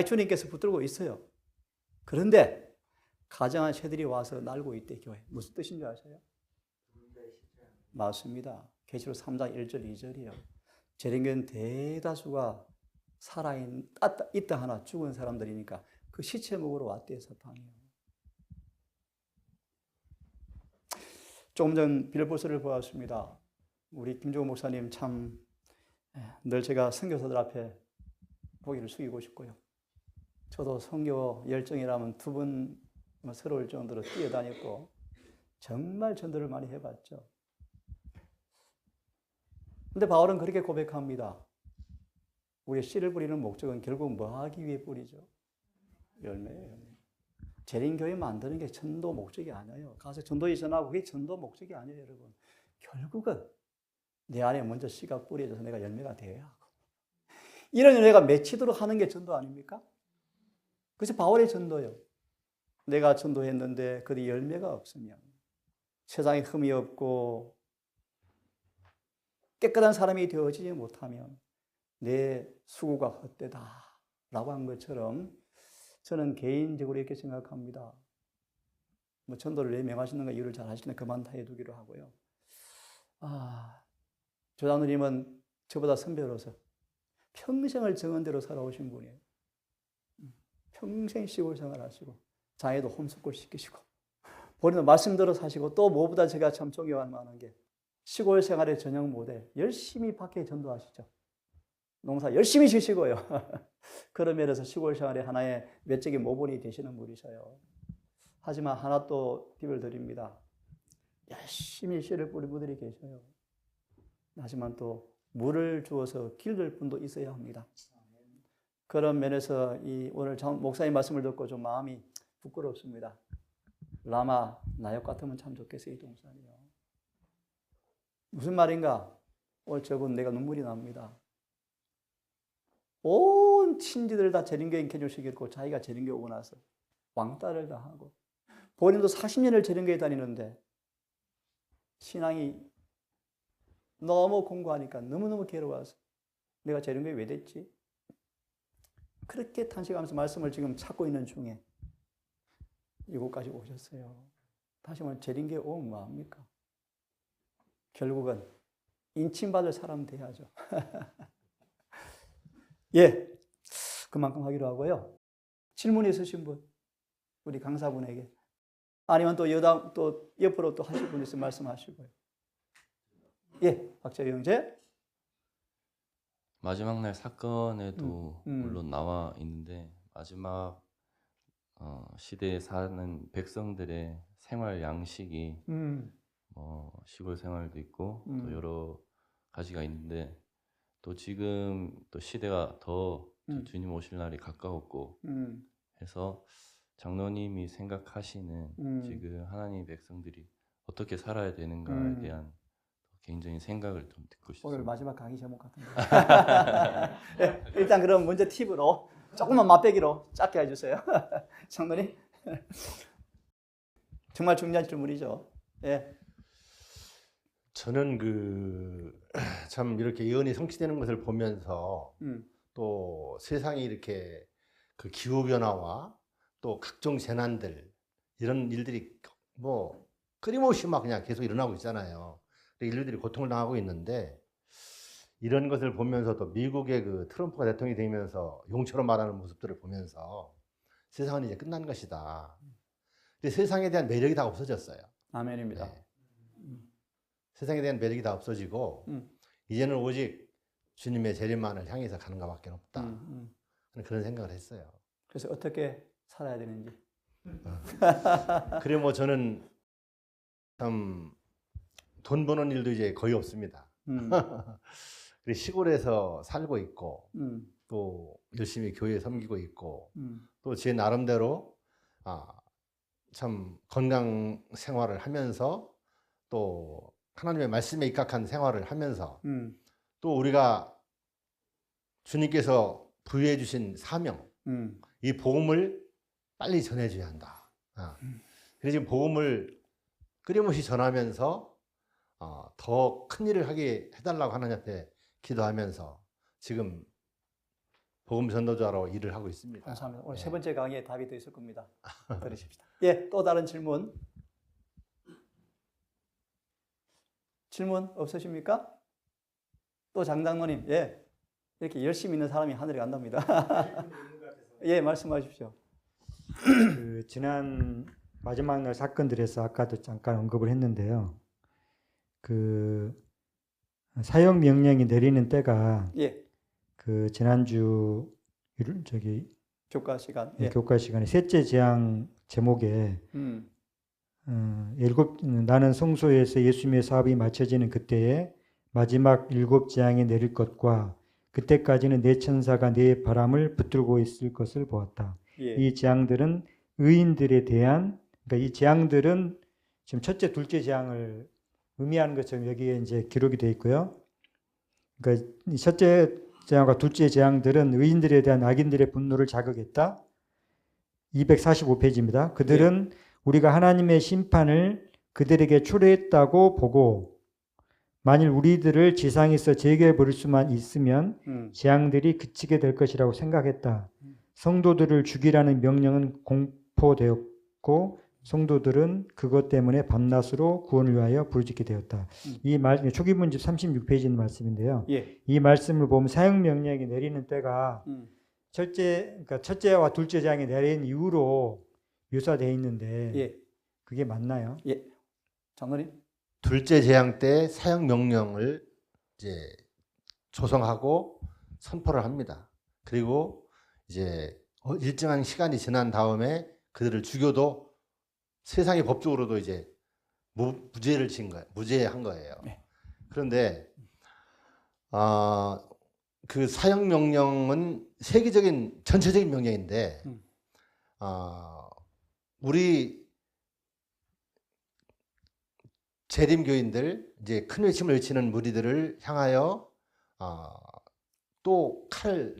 주님께서 붙들고 있어요. 그런데 가정한 새들이 와서 날고 있대, 교회. 무슨 뜻인 줄 아세요? 맞습니다. 계시록 3장 1절 2절이요. 재림교회는 대다수가 살아있다 하나 죽은 사람들이니까 그 시체 먹으러 왔대요, 사탄이요. 조금 전 빌보스를 보았습니다. 우리 김종호 목사님 참 늘 제가 선교사들 앞에 고개를 숙이고 싶고요. 저도 선교 열정이라면 두 번 서러울 정도로 뛰어다녔고 정말 전도를 많이 해봤죠. 근데 바울은 그렇게 고백합니다. 우리의 씨를 뿌리는 목적은 결국 뭐 하기 위해 뿌리죠? 열매예요. 재림교회 만드는 게 전도 목적이 아니에요. 가서 전도 이전하고 그게 전도 목적이 아니에요, 여러분. 결국은 내 안에 먼저 씨가 뿌려져서 내가 열매가 되어야 하고. 이런 열매가 맺히도록 하는 게 전도 아닙니까? 그래서 바울의 전도요. 내가 전도했는데 그 열매가 없으면 세상에 흠이 없고 깨끗한 사람이 되어지지 못하면 내 수고가 헛되다 라고 한 것처럼 저는 개인적으로 이렇게 생각합니다. 전도를 왜 명하시는가 이유를 잘 아시는데 그만 다 해두기로 하고요. 조장로님은 저보다 선배로서 평생을 정언대로 살아오신 분이에요. 평생 시골 생활하시고 자녀도 홈스쿨 시키시고 본인도 말씀대로 사시고 또 무엇보다 제가 참 존경할 만한 게 시골 생활의 전형 모델 열심히 밖에 전도하시죠. 농사 열심히 지시고요. 그런 면에서 시골 생활의 하나의 외적인 모본이 되시는 분이셔요. 하지만 하나 또 팁을 드립니다. 열심히 씨를 뿌린 분들이 계셔요. 하지만 또 물을 주어서 기를 분도 있어야 합니다. 그런 면에서 이 오늘 목사님 말씀을 듣고 좀 마음이 부끄럽습니다. 라마 나역 같으면 참 좋겠어요, 이 동산이요. 무슨 말인가? 오늘 저분 내가 눈물이 납니다. 온 친지들 다 재림교회 인켜주시겠고 자기가 재림교회 오고 나서 왕따를 다 하고 본인도 40년을 재림교회 다니는데 신앙이 너무 공고하니까 너무너무 괴로워서 내가 재림교회 왜 됐지? 그렇게 탄식하면서 말씀을 지금 찾고 있는 중에 이곳까지 오셨어요. 다시 말해 재림교회 오면 뭐합니까? 결국은 인침받을 사람 돼야죠. 예, 그만큼 하기로 하고요. 질문 있으신 분, 우리 강사분에게 아니면 또 또 옆으로 또 하실 분 있으면 말씀하시고요. 예, 박재희 형제. 마지막 날 사건에도 물론 나와 있는데 마지막 시대에 사는 백성들의 생활 양식이 시골 생활도 있고 또 여러 가지가 있는데 또 지금 또 시대가 더 주님 오실 날이 가까웠고 해서 장로님이 생각하시는 지금 하나님의 백성들이 어떻게 살아야 되는가에 대한 개인적인 생각을 좀 듣고 싶습니다. 오늘 마지막 강의 제목 같은데. 네, 일단 그럼 먼저 팁으로 조금만 맛배기로 짧게 해주세요. 장로님. 정말 중요한 질문이죠. 예. 저는 참 이렇게 예언이 성취되는 것을 보면서 또 세상이 이렇게 그 기후 변화와 또 각종 재난들 이런 일들이 뭐 끊임없이 막 그냥 계속 일어나고 있잖아요. 인류들이 고통을 당하고 있는데 이런 것을 보면서도 미국의 그 트럼프가 대통령이 되면서 용처럼 말하는 모습들을 보면서 세상은 이제 끝난 것이다. 근데 세상에 대한 매력이 다 없어졌어요. 아멘입니다. 네. 세상에 대한 매력이 다 없어지고 이제는 오직 주님의 재림만을 향해서 가는 것밖에 없다. 저는 그런 생각을 했어요. 그래서 어떻게 살아야 되는지. 그래 뭐 저는 참 돈 버는 일도 이제 거의 없습니다. 그리고 시골에서 살고 있고 또 열심히 교회 섬기고 있고 또 제 나름대로 참 건강 생활을 하면서 또 하나님의 말씀에 입각한 생활을 하면서 또 우리가 주님께서 부여해 주신 사명 이 복음을 빨리 전해줘야 한다. 그래서 지금 복음을 끊임없이 전하면서 더 큰 일을 하게 해달라고 하나님 앞에 기도하면서 지금 복음 전도자로 일을 하고 있습니다. 감사합니다. 오늘 네. 세 번째 강의에 답이 더 있을 겁니다. 들으십시다. 예, 또 다른 질문. 질문 없으십니까? 또 장장로님, 예, 이렇게 열심히 있는 사람이 하늘에 간답니다. 예, 말씀하십시오. 지난 마지막 날 사건들에서 아까도 잠깐 언급을 했는데요. 사형 명령이 내리는 때가 예, 지난주 교과 시간. 예. 교과 시간에 셋째 재앙 제목에 나는 성소에서 예수님의 사업이 마쳐지는 그때에 마지막 7 재앙이 내릴 것과 그때까지는 네 천사가 네 바람을 붙들고 있을 것을 보았다. 예. 이 재앙들은 의인들에 대한 그러니까 이 재앙들은 지금 첫째, 둘째 재앙을 의미하는 것처럼 여기에 이제 기록이 되어 있고요. 그러니까 이 첫째 재앙과 둘째 재앙들은 의인들에 대한 악인들의 분노를 자극했다. 245페이지입니다. 그들은 우리가 하나님의 심판을 그들에게 초래했다고 보고 만일 우리들을 지상에서 제거해 버릴 수만 있으면 재앙들이 그치게 될 것이라고 생각했다. 성도들을 죽이라는 명령은 공포되었고 성도들은 그것 때문에 밤낮으로 구원을 위하여 부르짖게 되었다. 이 말 초기문집 36페이지 말씀인데요. 예. 이 말씀을 보면 사형 명령이 내리는 때가 그러니까 첫째와 둘째 재앙이 내린 이후로 묘사되어 있는데 예. 그게 맞나요? 예. 장로님. 둘째 재앙 때 사형 명령을 이제 조성하고 선포를 합니다. 그리고 이제 일정한 시간이 지난 다음에 그들을 죽여도 세상의 법적으로도 이제 무죄를 진 거예요. 무죄한 거예요. 네. 그런데 그 사형 명령은 세계적인 전체적인 명령인데 우리 재림교인들 이제 큰 외침을 외치는 무리들을 향하여 또 칼을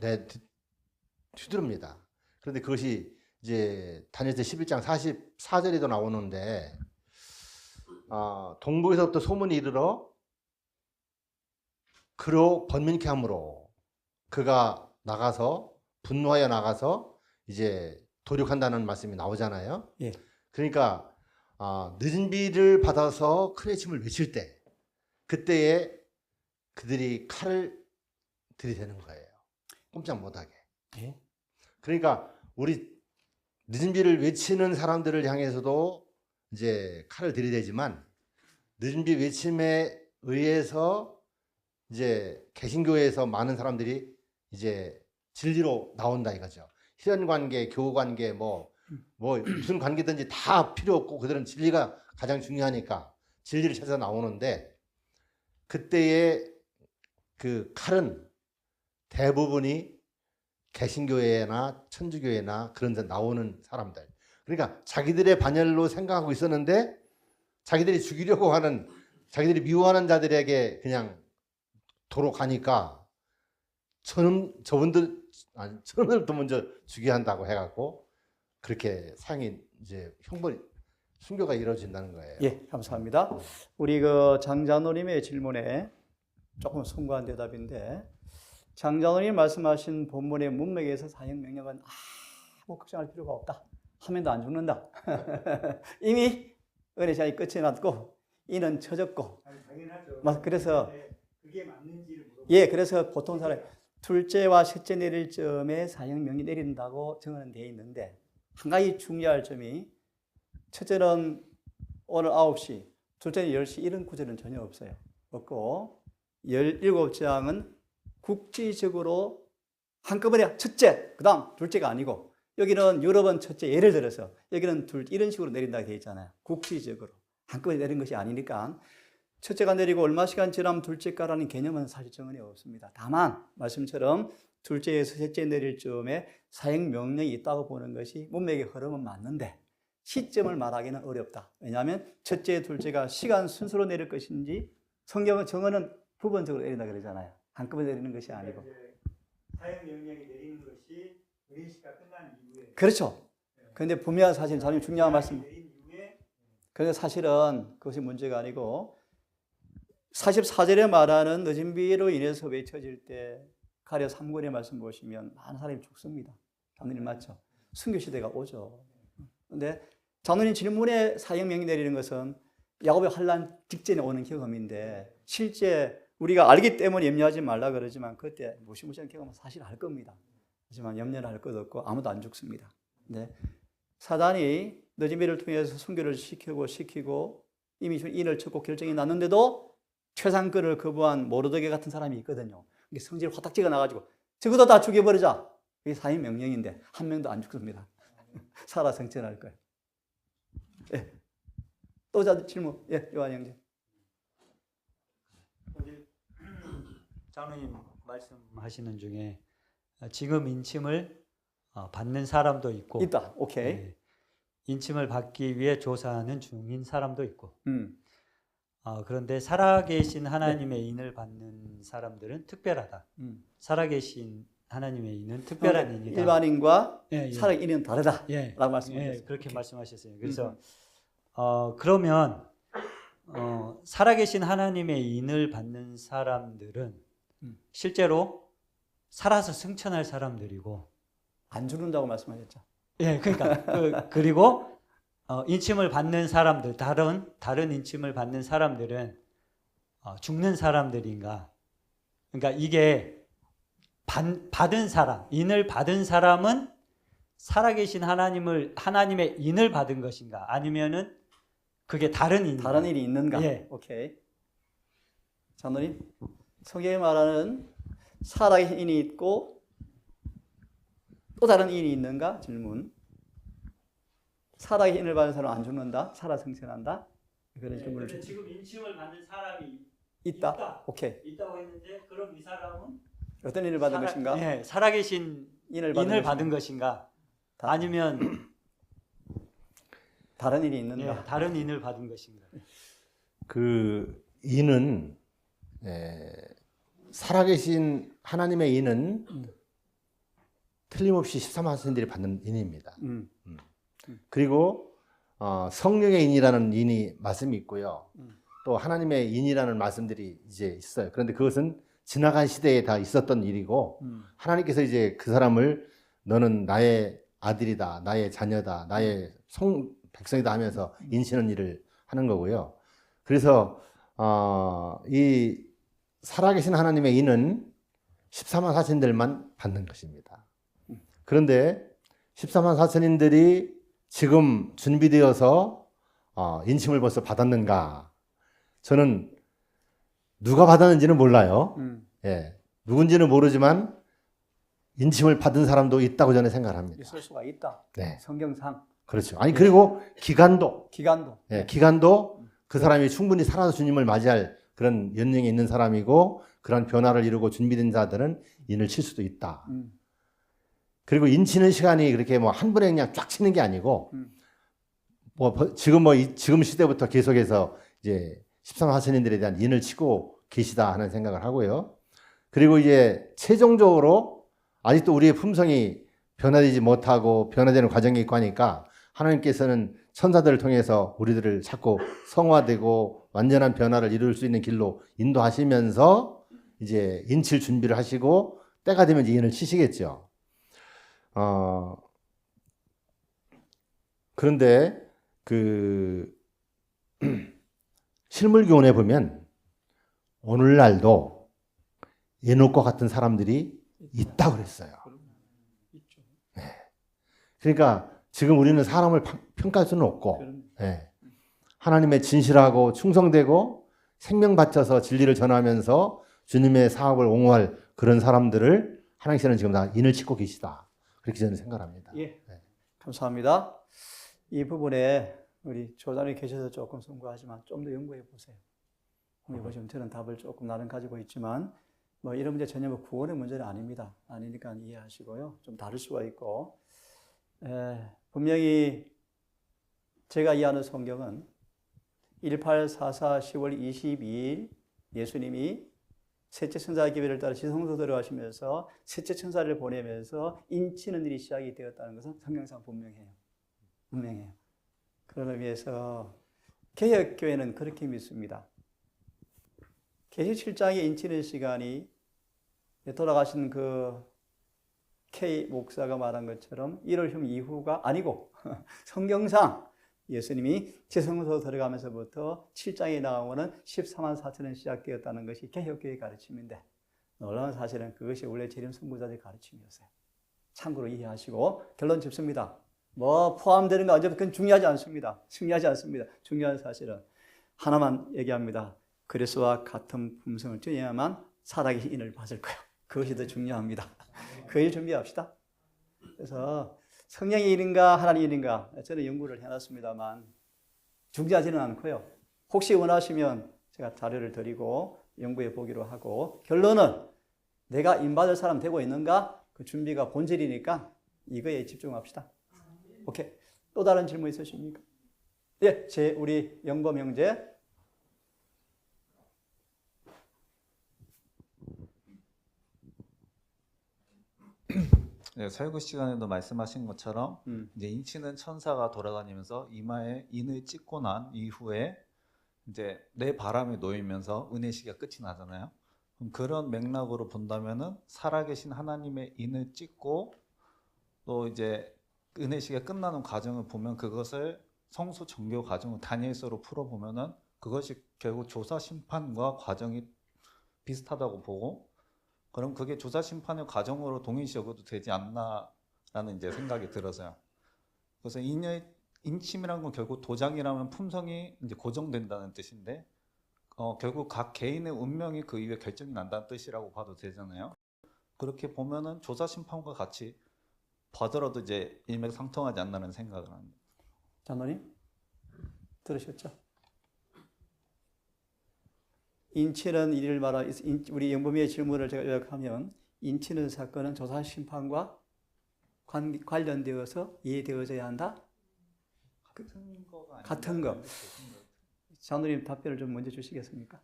휘두릅니다. 그런데 그것이 이제 다니엘서 11장 44절에도 나오는데 동북에서부터 소문이 이르러 그로 번민케 함으로 그가 나가서 분노하여 나가서 이제 도륙한다는 말씀이 나오잖아요. 예. 그러니까 늦은 비를 받아서 큰 외침을 외칠 때 그때에 그들이 칼을 들이대는 거예요. 꼼짝 못하게. 예. 그러니까 우리 늦은 비를 외치는 사람들을 향해서도 이제 칼을 들이대지만 늦은 비 외침에 의해서 이제 개신교에서 많은 사람들이 이제 진리로 나온다 이거죠. 혈연 관계, 교우 관계 뭐 무슨 관계든지 다 필요 없고 그들은 진리가 가장 중요하니까 진리를 찾아 나오는데 그때의 그 칼은 대부분이 개신교회나 천주교회나 그런 데 나오는 사람들. 그러니까 자기들의 반열로 생각하고 있었는데 자기들이 죽이려고 하는 자기들이 미워하는 자들에게 그냥 도로 가니까 저분들부터 먼저 죽여야 한다고 해갖고 그렇게 사형이 이제 순교가 이루어진다는 거예요. 예, 감사합니다. 우리 그 장자노님의 질문에 조금 숭고한 대답인데 장자노님 말씀하신 본문의 문맥에서 사형 명령은 아무 걱정할 필요가 없다. 하면도 안 죽는다. 이미 은혜 시간이 끝이 났고 이는 처졌고. 아니, 당연하죠. 그래서 그게 맞는지를 물어보고. 예, 그래서 보통 사람 둘째와 셋째 내릴 점에 사형 명령이 내린다고 정언은 되어 있는데 한 가지 중요할 점이 첫째는 오늘 9시, 둘째는 10시 이런 구절은 전혀 없어요. 없고 17장은 국지적으로 한꺼번에 첫째, 그 다음 둘째가 아니고 여기는 유럽은 첫째 예를 들어서 여기는 둘 이런 식으로 내린다고 되어 있잖아요. 국지적으로 한꺼번에 내린 것이 아니니까 첫째가 내리고 얼마 시간 지나면 둘째가라는 개념은 사실 정언이 없습니다. 다만 말씀처럼 둘째에서 셋째 내릴 즈음에 사형 명령이 있다고 보는 것이 문맥의 흐름은 맞는데 시점을 말하기는 어렵다. 왜냐하면 첫째, 둘째가 시간 순서로 내릴 것인지 성경은 정언은 부분적으로 내린다 그러잖아요. 한꺼번에 내리는 것이 아니고. 사형 명령이 내리는 것이 은혜시가 끝난 이후에. 그렇죠. 그런데 분명한 사실 자님 중요한 말씀. 내린 이후에. 그래서 사실은 그것이 문제가 아니고 44절에 말하는 늦은 비로 인해서 외쳐질 때 가려 3권의 말씀 보시면 많은 사람이 죽습니다. 장로님 맞죠? 순교 시대가 오죠. 그런데 장로님 질문에 사형 명령 내리는 것은 야곱의 환난 직전에 오는 경험인데 실제 우리가 알기 때문에 염려하지 말라 그러지만 그때 무시무시한 경험은 사실 알 겁니다. 하지만 염려를 할 것 없고 아무도 안 죽습니다. 근데 사단이 늦은 비를 통해서 순교를 시키고 이미 인을 쳤고 결정이 났는데도 최상급을 거부한 모르드게 같은 사람이 있거든요. 성질 화딱 지가 나가지고 적어도 다 죽여버리자. 이게 사형 명령인데 한 명도 안 죽습니다. 살아 생존할 거예요. 예. 또 질문. 예, 요한 형제. 장로님 말씀하시는 중에 지금 인침을 받는 사람도 있고 있다. 오케이. 네, 인침을 받기 위해 조사하는 중인 사람도 있고 그런데 살아계신 하나님의 인을 받는 사람들은 특별하다. 살아계신 하나님의 인은 특별한 인이다. 일반인과 예, 예. 살아있는 다르다. 예, 라고 말씀하셨어요. 예, 그렇게 말씀하셨어요. 그래서 그러면 살아계신 하나님의 인을 받는 사람들은 실제로 살아서 승천할 사람들이고 안 죽는다고 말씀하셨죠. 예, 그러니까 그리고 인침을 받는 사람들, 다른 인침을 받는 사람들은 죽는 사람들인가? 그러니까 이게 받은 사람, 인을 받은 사람은 살아계신 하나님의 인을 받은 것인가? 아니면은 그게 다른 인? 다른 일이 있는가? 예. 오케이. 장로님, 성경에 말하는 살아계신 인이 있고 또 다른 인이 있는가? 질문. 사락의 인을 받는 사람은 안 죽는다? 살아 생생한다? 그런 질문을 근데 지금 인침을 받는 사람이 있다. 오케이. 있다고 했는데 그럼 이 사람은 어떤 인을 받은 것인가? 네, 살아계신 인을 인을 받은 받은 것인가? 아니면 다른 인이 있는가? 예, 다른 인을 받은 것인가? 그 인은 살아계신 하나님의 인은 틀림없이 13하선들이 받는 인입니다. 그리고 성령의 인이라는 인이 말씀이 있고요. 또 하나님의 인이라는 말씀들이 이제 있어요. 그런데 그것은 지나간 시대에 다 있었던 일이고 하나님께서 이제 그 사람을 너는 나의 아들이다, 나의 자녀다, 나의 백성이다 하면서 인치는 일을 하는 거고요. 그래서 이 살아계신 하나님의 인은 14만 4천인들만 받는 것입니다. 그런데 14만 4천인들이 지금 준비되어서 인침을 벌써 받았는가? 저는 누가 받았는지는 몰라요. 예, 누군지는 모르지만 인침을 받은 사람도 있다고 저는 생각합니다. 있을 수가 있다. 네, 성경상. 그렇죠. 아니 그리고 기간도 네. 기간도 그 사람이 충분히 살아서 주님을 맞이할 그런 연령이 있는 사람이고 그런 변화를 이루고 준비된 자들은 인을 칠 수도 있다. 그리고 인치는 시간이 그렇게 뭐 한 번에 그냥 쫙 치는 게 아니고 지금 시대부터 계속해서 이제 13하선인들에 대한 인을 치고 계시다 하는 생각을 하고요. 그리고 이제 최종적으로 아직도 우리의 품성이 변화되지 못하고 변화되는 과정이 있고 하니까 하나님께서는 천사들을 통해서 우리들을 자꾸 성화되고 완전한 변화를 이룰 수 있는 길로 인도하시면서 이제 인칠 준비를 하시고 때가 되면 이제 인을 치시겠죠. 그런데 그 실물교훈에 보면 오늘날도 에녹과 같은 사람들이 있다고 그랬어요. 네. 그러니까 지금 우리는 사람을 평가할 수는 없고 네. 하나님의 진실하고 충성되고 생명 바쳐서 진리를 전하면서 주님의 사업을 옹호할 그런 사람들을 하나님께서는 지금 다 인을 치고 계시다. 그렇게 저는 생각합니다. 예, 감사합니다. 이 부분에 우리 조단이 계셔서 조금 송구하지만 좀 더 연구해 보세요. 보시면 저는 답을 조금 나름 가지고 있지만 뭐 이런 문제 전혀 뭐 구원의 문제는 아닙니다. 아니니까 이해하시고요. 좀 다를 수가 있고 분명히 제가 이해하는 성경은 1844 10월 22일 예수님이 셋째 천사의 기별을 따라 지성소 들어가시면서 셋째 천사를 보내면서 인치는 일이 시작이 되었다는 것은 성경상 분명해요. 그런 의미에서 개혁교회는 그렇게 믿습니다. 계시 7장에 인치는 시간이 돌아가신 그 K 목사가 말한 것처럼 1월 흉 이후가 아니고 성경상 예수님이 지성소 들어가면서부터 7장에 나오는 14만 4천년 시작되었다는 것이 개혁교회의 가르침인데 놀라운 사실은 그것이 원래 재림 선구자의 가르침이었어요. 참고로 이해하시고 결론 짓습니다. 뭐 포함되는 거 언제부터 그건 중요하지 않습니다. 중요한 사실은 하나만 얘기합니다. 그리스도와 같은 품성을 지녀야만 살아계신 인을 받을 거예요. 그것이 더 중요합니다. 그 일 준비합시다. 그래서 성령의 일인가 하나님의 일인가 저는 연구를 해놨습니다만 중요하지는 않고요. 혹시 원하시면 제가 자료를 드리고 연구해 보기로 하고 결론은 내가 인받을 사람 되고 있는가? 그 준비가 본질이니까 이거에 집중합시다. 오케이. 또 다른 질문 있으십니까? 예, 우리 영범 형제. 네, 설교 시간에도 말씀하신 것처럼 이제 인치는 천사가 돌아다니면서 이마에 인을 찍고 난 이후에 이제 내 바람에 놓이면서 은혜 시기가 끝이 나잖아요. 그럼 그런 맥락으로 본다면은 살아계신 하나님의 인을 찍고 또 이제 은혜 시기가 끝나는 과정을 보면 그것을 성수 정교 과정을 다니엘서로 풀어보면은 그것이 결국 조사 심판과 과정이 비슷하다고 보고 그럼 그게 조사 심판의 과정으로 동일시 여겨도 되지 않나라는 이제 생각이 들어서요. 그래서 인침이라는 건 결국 도장이라면 품성이 이제 고정된다는 뜻인데 결국 각 개인의 운명이 그 이후에 결정이 난다는 뜻이라고 봐도 되잖아요. 그렇게 보면은 조사 심판과 같이 봐더라도 이제 일맥상통하지 않나는 생각을 합니다. 장로님 들으셨죠? 인치는 이를 말하 우리 영범이의 질문을 제가 요약하면 인치는 사건은 조사 심판과 관련되어서 이해되어져야 한다. 같은 거가 아닌가? 같은 거. 장로님 답변을 좀 먼저 주시겠습니까?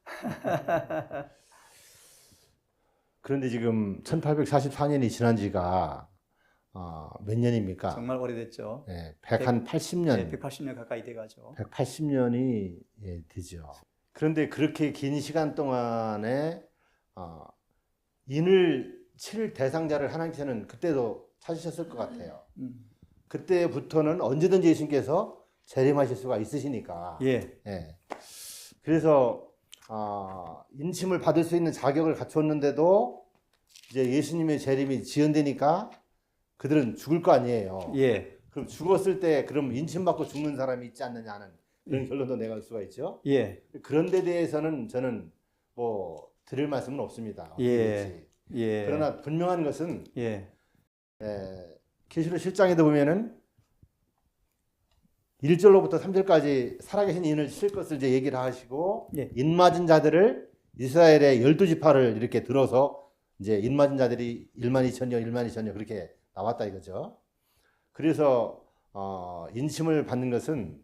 그런데 지금 1844년이 지난 지가 몇 년입니까? 정말 오래됐죠. 네, 180년. 네, 180년 가까이 돼가죠. 180년이 되죠. 그런데 그렇게 긴 시간 동안에 인을 칠 대상자를 하나님께서는 그때도 찾으셨을 것 같아요. 그때부터는 언제든지 예수님께서 재림하실 수가 있으시니까. 예. 예. 그래서 인침을 받을 수 있는 자격을 갖췄는데도 이제 예수님의 재림이 지연되니까 그들은 죽을 거 아니에요. 예. 그럼 죽었을 때 그럼 인침 받고 죽는 사람이 있지 않느냐는 그런 결론도 내갈 수가 있죠. 예. 그런 데 대해서는 저는 뭐 드릴 말씀은 없습니다. 예. 예. 그러나 분명한 것은 예. 계시록 7장에도 보면은 1절로부터 3절까지 살아계신 인을 칠 것을 이제 얘기를 하시고 예. 인 맞은 자들을 이스라엘의 12지파를 이렇게 들어서 이제 인 맞은 자들이 1만 2천여 1만 2천여 그렇게 나왔다 이거죠. 그래서 인침을 받는 것은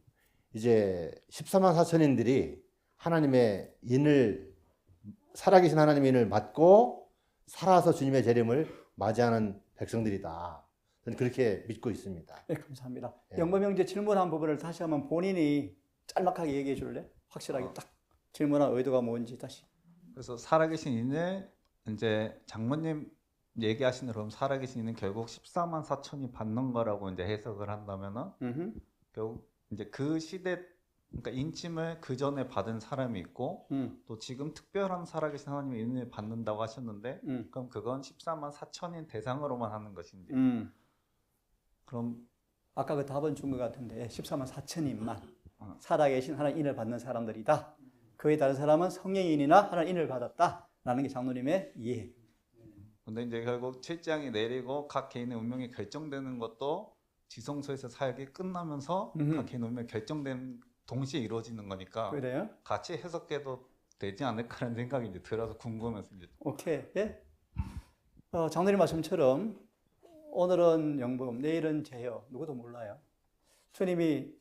이제 14만 4천인들이 하나님의 인을 살아계신 하나님의 인을 맞고 살아서 주님의 재림을 맞이하는 백성들이다. 저는 그렇게 믿고 있습니다. 네, 감사합니다. 예. 영범 형제 질문한 부분을 다시 한번 본인이 짤막하게 얘기해 줄래? 확실하게 딱 질문한 의도가 뭔지 다시. 그래서 살아계신 인을 이제 장모님 얘기하시는 그럼 살아계신 인은 결국 14만 4천이 받는 거라고 이제 해석을 한다면은 결국 이제 그 시대 그러니까 인침을 그 전에 받은 사람이 있고 또 지금 특별한 살아계신 하나님의 인을 받는다고 하셨는데 그럼 그건 14만 4천인 대상으로만 하는 것인지 그럼 아까 그 답은 준 것 같은데 14만 4천인만 살아계신 하나님 인을 받는 사람들이다. 그에 다른 사람은 성령의 인이나 하나님 인을 받았다라는 게 장로님의 이해. 근데 이제 결국 7장이 내리고 각 개인의 운명이 결정되는 것도 지성소에서 사역이 끝나면서 각 개인의 운명이 결정된 동시에 이루어지는 거니까 그래요? 같이 해석해도 되지 않을까라는 생각이 이제 들어서 궁금해서 이제 오케이. 예? 장로님 말씀처럼 오늘은 영범, 내일은 제요. 누구도 몰라요. 주님이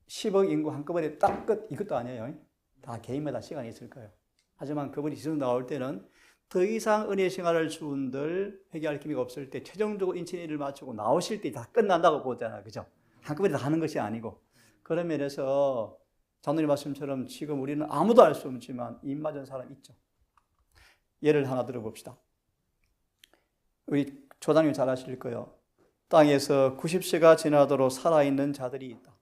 10억 인구 한꺼번에 딱 끝 이것도 아니에요. 다 개인마다 시간이 있을 거예요. 하지만 그분이 지속 나올 때는 더 이상 은혜 생활을 주운들 회개할 기미가 없을 때 최종적으로 인친일을 마치고 나오실 때 다 끝난다고 보잖아요. 그죠? 한꺼번에 다 하는 것이 아니고. 그런 면에서 장로님 말씀처럼 지금 우리는 아무도 알 수 없지만 인 맞은 사람 있죠. 예를 하나 들어봅시다. 우리 조장님 잘 아실 거예요. 땅에서 90세가 지나도록 살아있는 자들이 있다.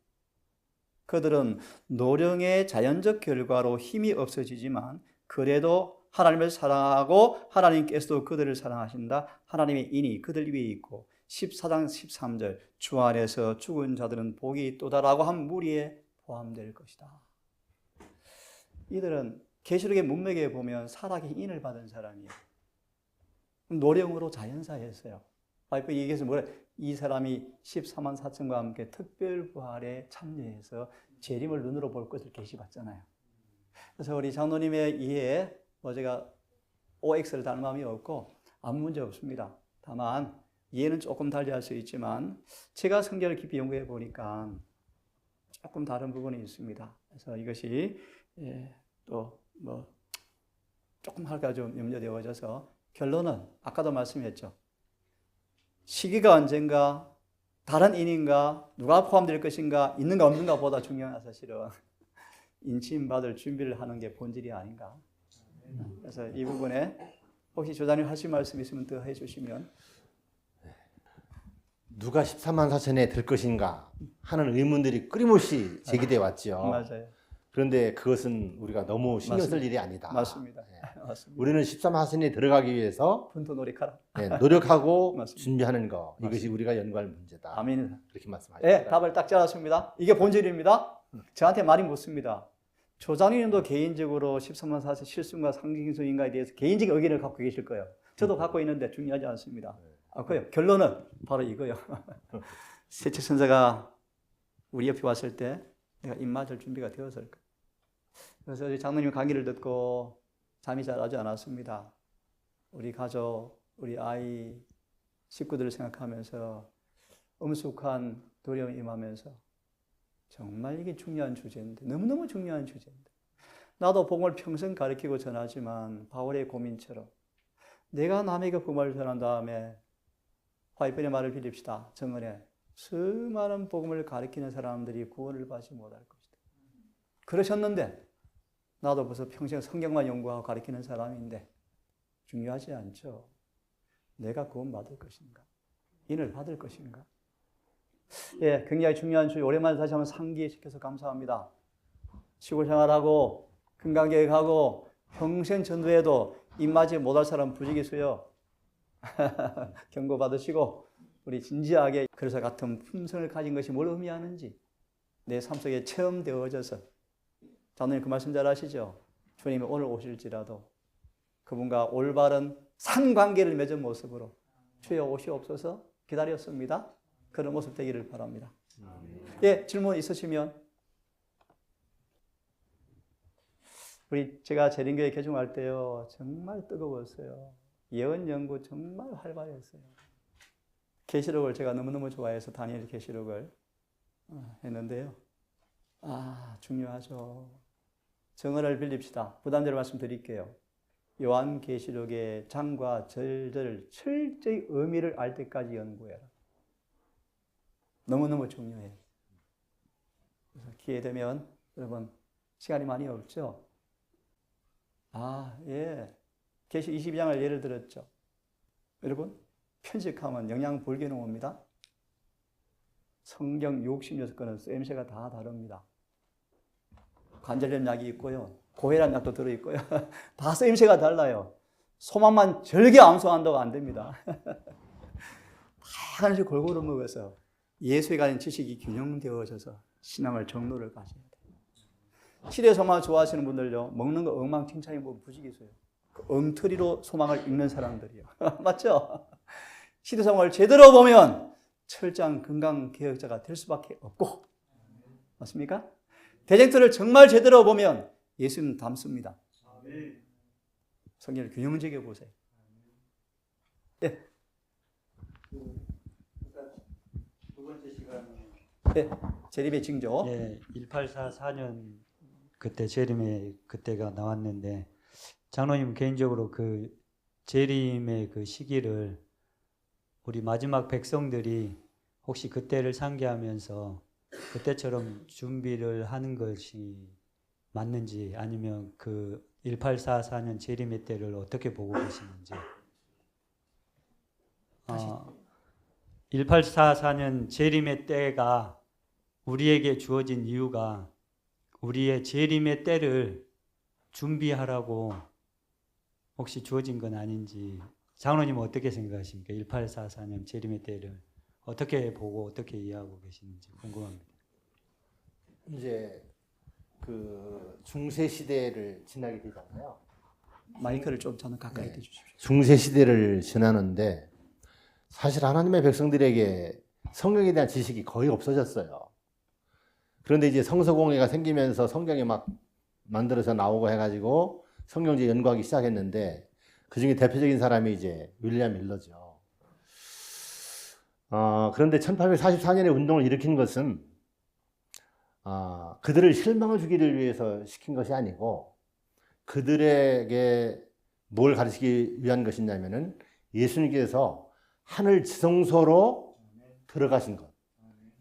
그들은 노령의 자연적 결과로 힘이 없어지지만 그래도 하나님을 사랑하고 하나님께서도 그들을 사랑하신다. 하나님의 인이 그들 위에 있고 14장 13절 주 안에서 죽은 자들은 복이 있도다라고 한 무리에 포함될 것이다. 이들은 계시록의 문맥에 보면 살아계신 인을 받은 사람이에요. 노령으로 자연사했어요. 바이블 얘기해서 뭐래? 이 사람이 14만 4천과 함께 특별부활에 참여해서 재림을 눈으로 볼 것을 계시받잖아요. 그래서 우리 장로님의 이해에 제가 OX를 달 마음이 없고 아무 문제 없습니다. 다만 이해는 조금 달리할 수 있지만 제가 성경을 깊이 연구해 보니까 조금 다른 부분이 있습니다. 그래서 이것이 또 조금 할까 좀 염려되어져서 결론은 아까도 말씀했죠. 시기가 언젠가, 다른 인인가, 누가 포함될 것인가, 있는가 없는가 보다 중요한 사실은 인침받을 준비를 하는 게 본질이 아닌가. 그래서 이 부분에 혹시 조장님 하실 말씀 있으면 더 해주시면. 누가 14만 4천에 들 것인가 하는 의문들이 끊임없이 제기되어 왔죠. 맞아요. 그런데 그것은 우리가 너무 신경 쓸 일이 아니다. 맞습니다. 네. 맞습니다. 우리는 14만 4천에 들어가기 위해서 분도 노력하라. 노력하고 맞습니다. 준비하는 거 이것이 우리가 연구할 문제다. 아멘. 그렇게 말씀하셨습니다. 네, 답을 딱 잘랐습니다. 이게 본질입니다. 저한테 많이 묻습니다. 조장님도 개인적으로 13만 4천 실순과 상징수인가에 대해서 개인적인 의견을 갖고 계실 거예요. 저도 갖고 있는데 중요하지 않습니다. 그요. 결론은 바로 이거요. 셋째 천사가 우리 옆에 왔을 때 내가 입 맞을 준비가 되었을 거예요. 그래서 우리 장로님 강의를 듣고 잠이 잘 오지 않았습니다. 우리 가족, 우리 아이, 식구들을 생각하면서 엄숙한 두려움이 임하면서 정말 이게 중요한 주제인데, 너무너무 중요한 주제인데, 나도 복음을 평생 가르치고 전하지만 바울의 고민처럼 내가 남에게 복음을 전한 다음에 화이트의 말을 빌립시다. 정언에 수많은 복음을 가르치는 사람들이 구원을 받지 못할 것이다. 그러셨는데 나도 벌써 평생 성경만 연구하고 가르치는 사람인데 중요하지 않죠. 내가 구원 받을 것인가? 인을 받을 것인가? 예, 굉장히 중요한 주의 오랜만에 다시 한번 상기시켜서 감사합니다. 시골 생활하고 금강계획하고 평생 전도해도 입맞이 못할 사람 부지기수요. 경고 받으시고 우리 진지하게 그래서 같은 품성을 가진 것이 뭘 의미하는지 내 삶 속에 체험되어져서 장로님 그 말씀 잘 아시죠? 주님이 오늘 오실지라도 그분과 올바른 상관계를 맺은 모습으로 주여 오시옵소서 기다렸습니다. 그런 모습 되기를 바랍니다. 예, 질문 있으시면 제가 재림교회 개종할 때요 정말 뜨거웠어요. 예언 연구 정말 활발했어요. 계시록을 제가 너무너무 좋아해서 다니엘 계시록을 했는데요. 중요하죠. 정언을 빌립시다. 부담대로 말씀드릴게요. 요한 계시록의 장과 절들을 철저히 의미를 알 때까지 연구해라. 너무너무 중요해요. 그래서 기회 되면 여러분 시간이 많이 없죠? 예. 계시 22장을 예를 들었죠. 여러분 편식하면 영양 불균형 옵니다. 성경 66권은 쓰임새가 다 다릅니다. 관절염 약이 있고요. 고혈압 약도 들어있고요. 다 쓰임새가 달라요. 소망만 절개 암송한다고 안 됩니다. 다 하나씩 골고루 먹어서 예수에 관한 지식이 균형되어져서 신앙을 정로를 가져야 돼요. 시대 소망을 좋아하시는 분들요. 먹는 거 엉망진창이 뭐 부지기수요. 그 엉터리로 소망을 읽는 사람들이요. 맞죠? 시대 소망을 제대로 보면 철저한 건강개혁자가 될 수밖에 없고 맞습니까? 대쟁투를 정말 제대로 보면 예수는 닮습니다. 성경을 균형지게 보세요. 네. 두 번째 시간은 네, 재림의 징조. 예, 1844년 그때 재림의 그때가 나왔는데 장로님 개인적으로 그 재림의 그 시기를 우리 마지막 백성들이 혹시 그때를 상기하면서 그때처럼 준비를 하는 것이 맞는지 아니면 그 1844년 재림의 때를 어떻게 보고 계시는지. 1844년 재림의 때가 우리에게 주어진 이유가 우리의 재림의 때를 준비하라고 혹시 주어진 건 아닌지 장로님은 어떻게 생각하십니까? 1844년 재림의 때를 어떻게 보고 어떻게 이해하고 계시는지 궁금합니다. 이제 그 중세 시대를 지나게 되잖아요. 마이크를 좀 저는 가까이 대주십시오. 중세 시대를 지나는데 사실 하나님의 백성들에게 성경에 대한 지식이 거의 없어졌어요. 그런데 이제 성서공회가 생기면서 성경이 막 만들어서 나오고 해가지고 성경제 연구하기 시작했는데 그 중에 대표적인 사람이 이제 윌리엄 밀러죠. 그런데 1844년에 운동을 일으킨 것은 그들을 실망을 주기를 위해서 시킨 것이 아니고 그들에게 뭘 가르치기 위한 것이냐면은 예수님께서 하늘 지성소로 들어가신 것.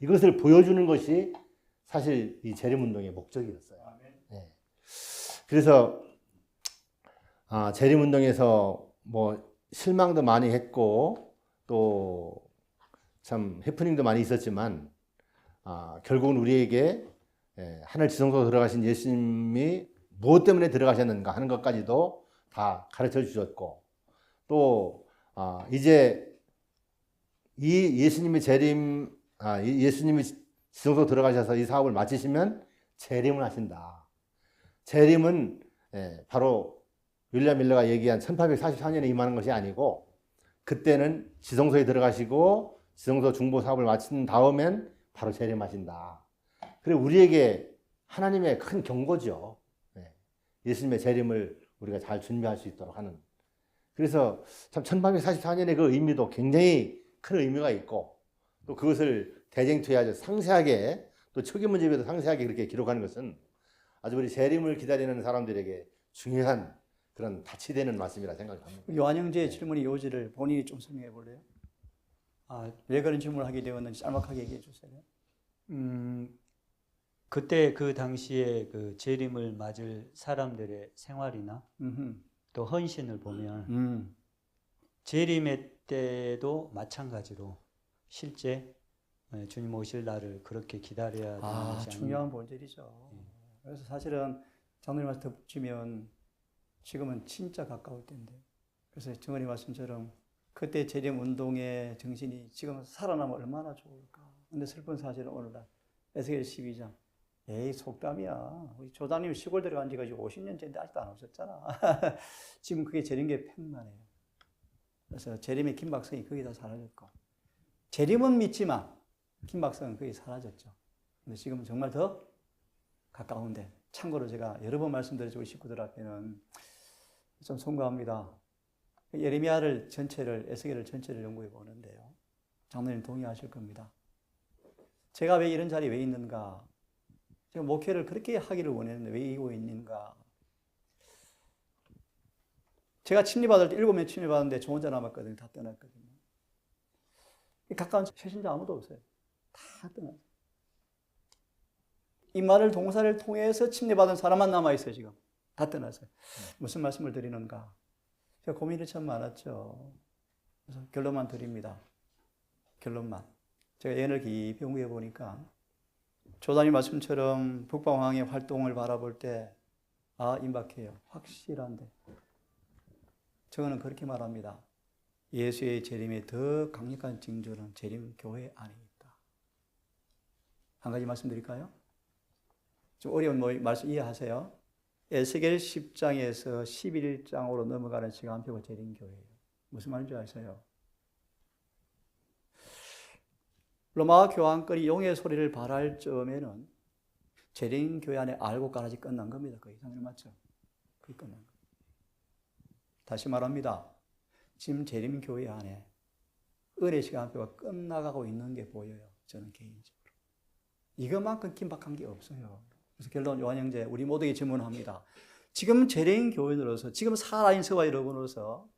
이것을 보여주는 것이 사실 이 재림운동의 목적이었어요. 네. 그래서 재림운동에서 뭐 실망도 많이 했고 또 참 해프닝도 많이 있었지만 결국은 우리에게 하늘 지성소로 들어가신 예수님이 무엇 때문에 들어가셨는가 하는 것까지도 다 가르쳐 주셨고 또 이제 이 예수님이 예수님이 지성소로 들어가셔서 이 사업을 마치시면 재림을 하신다. 재림은 바로 윌리엄 밀러가 얘기한 1844년에 임하는 것이 아니고 그때는 지성소에 들어가시고 지성소 중보 사업을 마친 다음엔 바로 재림하신다. 그리고 우리에게 하나님의 큰 경고죠. 예수님의 재림을 우리가 잘 준비할 수 있도록 하는. 그래서 참 1844년의 그 의미도 굉장히 큰 의미가 있고, 또 그것을 대쟁투에 상세하게, 또 초기 문제에도 상세하게 그렇게 기록하는 것은 아주 우리 재림을 기다리는 사람들에게 중요한 그런 닻이 되는 말씀이라 생각합니다. 요한형제의 질문의 요지를 본인이 좀 설명해 볼래요? 왜 그런 질문을 하게 되었는지 짤막하게 얘기해 주세요. 그때 그 당시에 그 재림을 맞을 사람들의 생활이나 또 헌신을 보면 재림의 때도 마찬가지로 실제 주님 오실 날을 그렇게 기다려야 되는 것이 중요한 본질이죠. 그래서 사실은 장로님 말씀 덧붙이면 지금은 진짜 가까울 때인데, 그래서 정원이 말씀처럼 그때 재림 운동의 정신이 지금 살아나면 얼마나 좋을까. 근데 슬픈 사실은 오늘날 에스겔 12장 에이 속담이야. 우리 조장님 시골 들어간 지가 지금 50년째인데 아직도 안 오셨잖아. 지금 그게 재림계 팽만해요. 그래서 재림의 긴박성이 거의 다 사라졌고, 재림은 믿지만 긴박성은 거의 사라졌죠. 근데 지금은 정말 더 가까운데, 참고로 제가 여러 번 말씀드렸죠. 우리 식구들 앞에는 좀 송구합니다. 예레미야를 전체를, 에스겔을 전체를 연구해 보는데요. 장로님 동의하실 겁니다. 제가 왜 이런 자리에 왜 있는가? 제가 목회를 그렇게 하기를 원했는데 왜 이고 있는가? 제가 침례받을 때 7명 침례받았는데 저 혼자 남았거든요. 다 떠났거든요. 가까운 최신자 아무도 없어요. 다 떠났어요. 이 말을 동사를 통해서 침례받은 사람만 남아있어요. 지금 다 떠났어요. 무슨 말씀을 드리는가? 제가 고민이 참 많았죠. 그래서 결론만 드립니다. 결론만. 제가 예언을 깊이 연구해 보니까 조단님 말씀처럼 북방왕의 활동을 바라볼 때 임박해요. 확실한데. 저는 그렇게 말합니다. 예수의 재림의 더 강력한 징조는 재림 교회 안에 있다. 한 가지 말씀드릴까요? 좀 어려운 말씀 이해하세요? 에스겔 10장에서 11장으로 넘어가는 시간표가 재림 교회예요. 무슨 말인지 아세요? 로마 교황권이 용의 소리를 발할 즈음에는 재림 교회 안에 알고 까라지 끝난 겁니다. 그 이상을 맞죠? 그게 끝난 겁니다. 다시 말합니다. 지금 재림 교회 안에 은혜 시간표가 끝나가고 있는 게 보여요. 저는 개인적으로. 이것만큼 긴박한 게 없어요. 그래서 결론 요한 형제, 우리 모두에게 질문합니다. 지금 재림 교인으로서, 지금 살아있는 저와 여러분으로서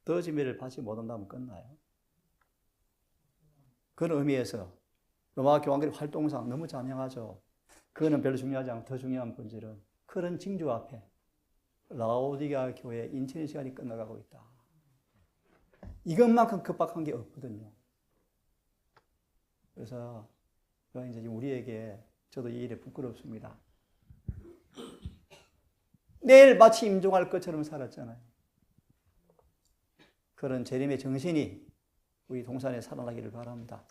더 지매를 받지 못한다면 끝나요. 그런 의미에서 로마 교황들의 활동상 너무 잔인하죠. 그거는 별로 중요하지 않고 더 중요한 본질은 그런 징조 앞에 라오디게아 교회의 인치는 시간이 끝나가고 있다. 이것만큼 급박한 게 없거든요. 그래서 이제 우리에게, 저도 이 일에 부끄럽습니다. 내일 마치 임종할 것처럼 살았잖아요. 그런 재림의 정신이 우리 동산에 살아나기를 바랍니다.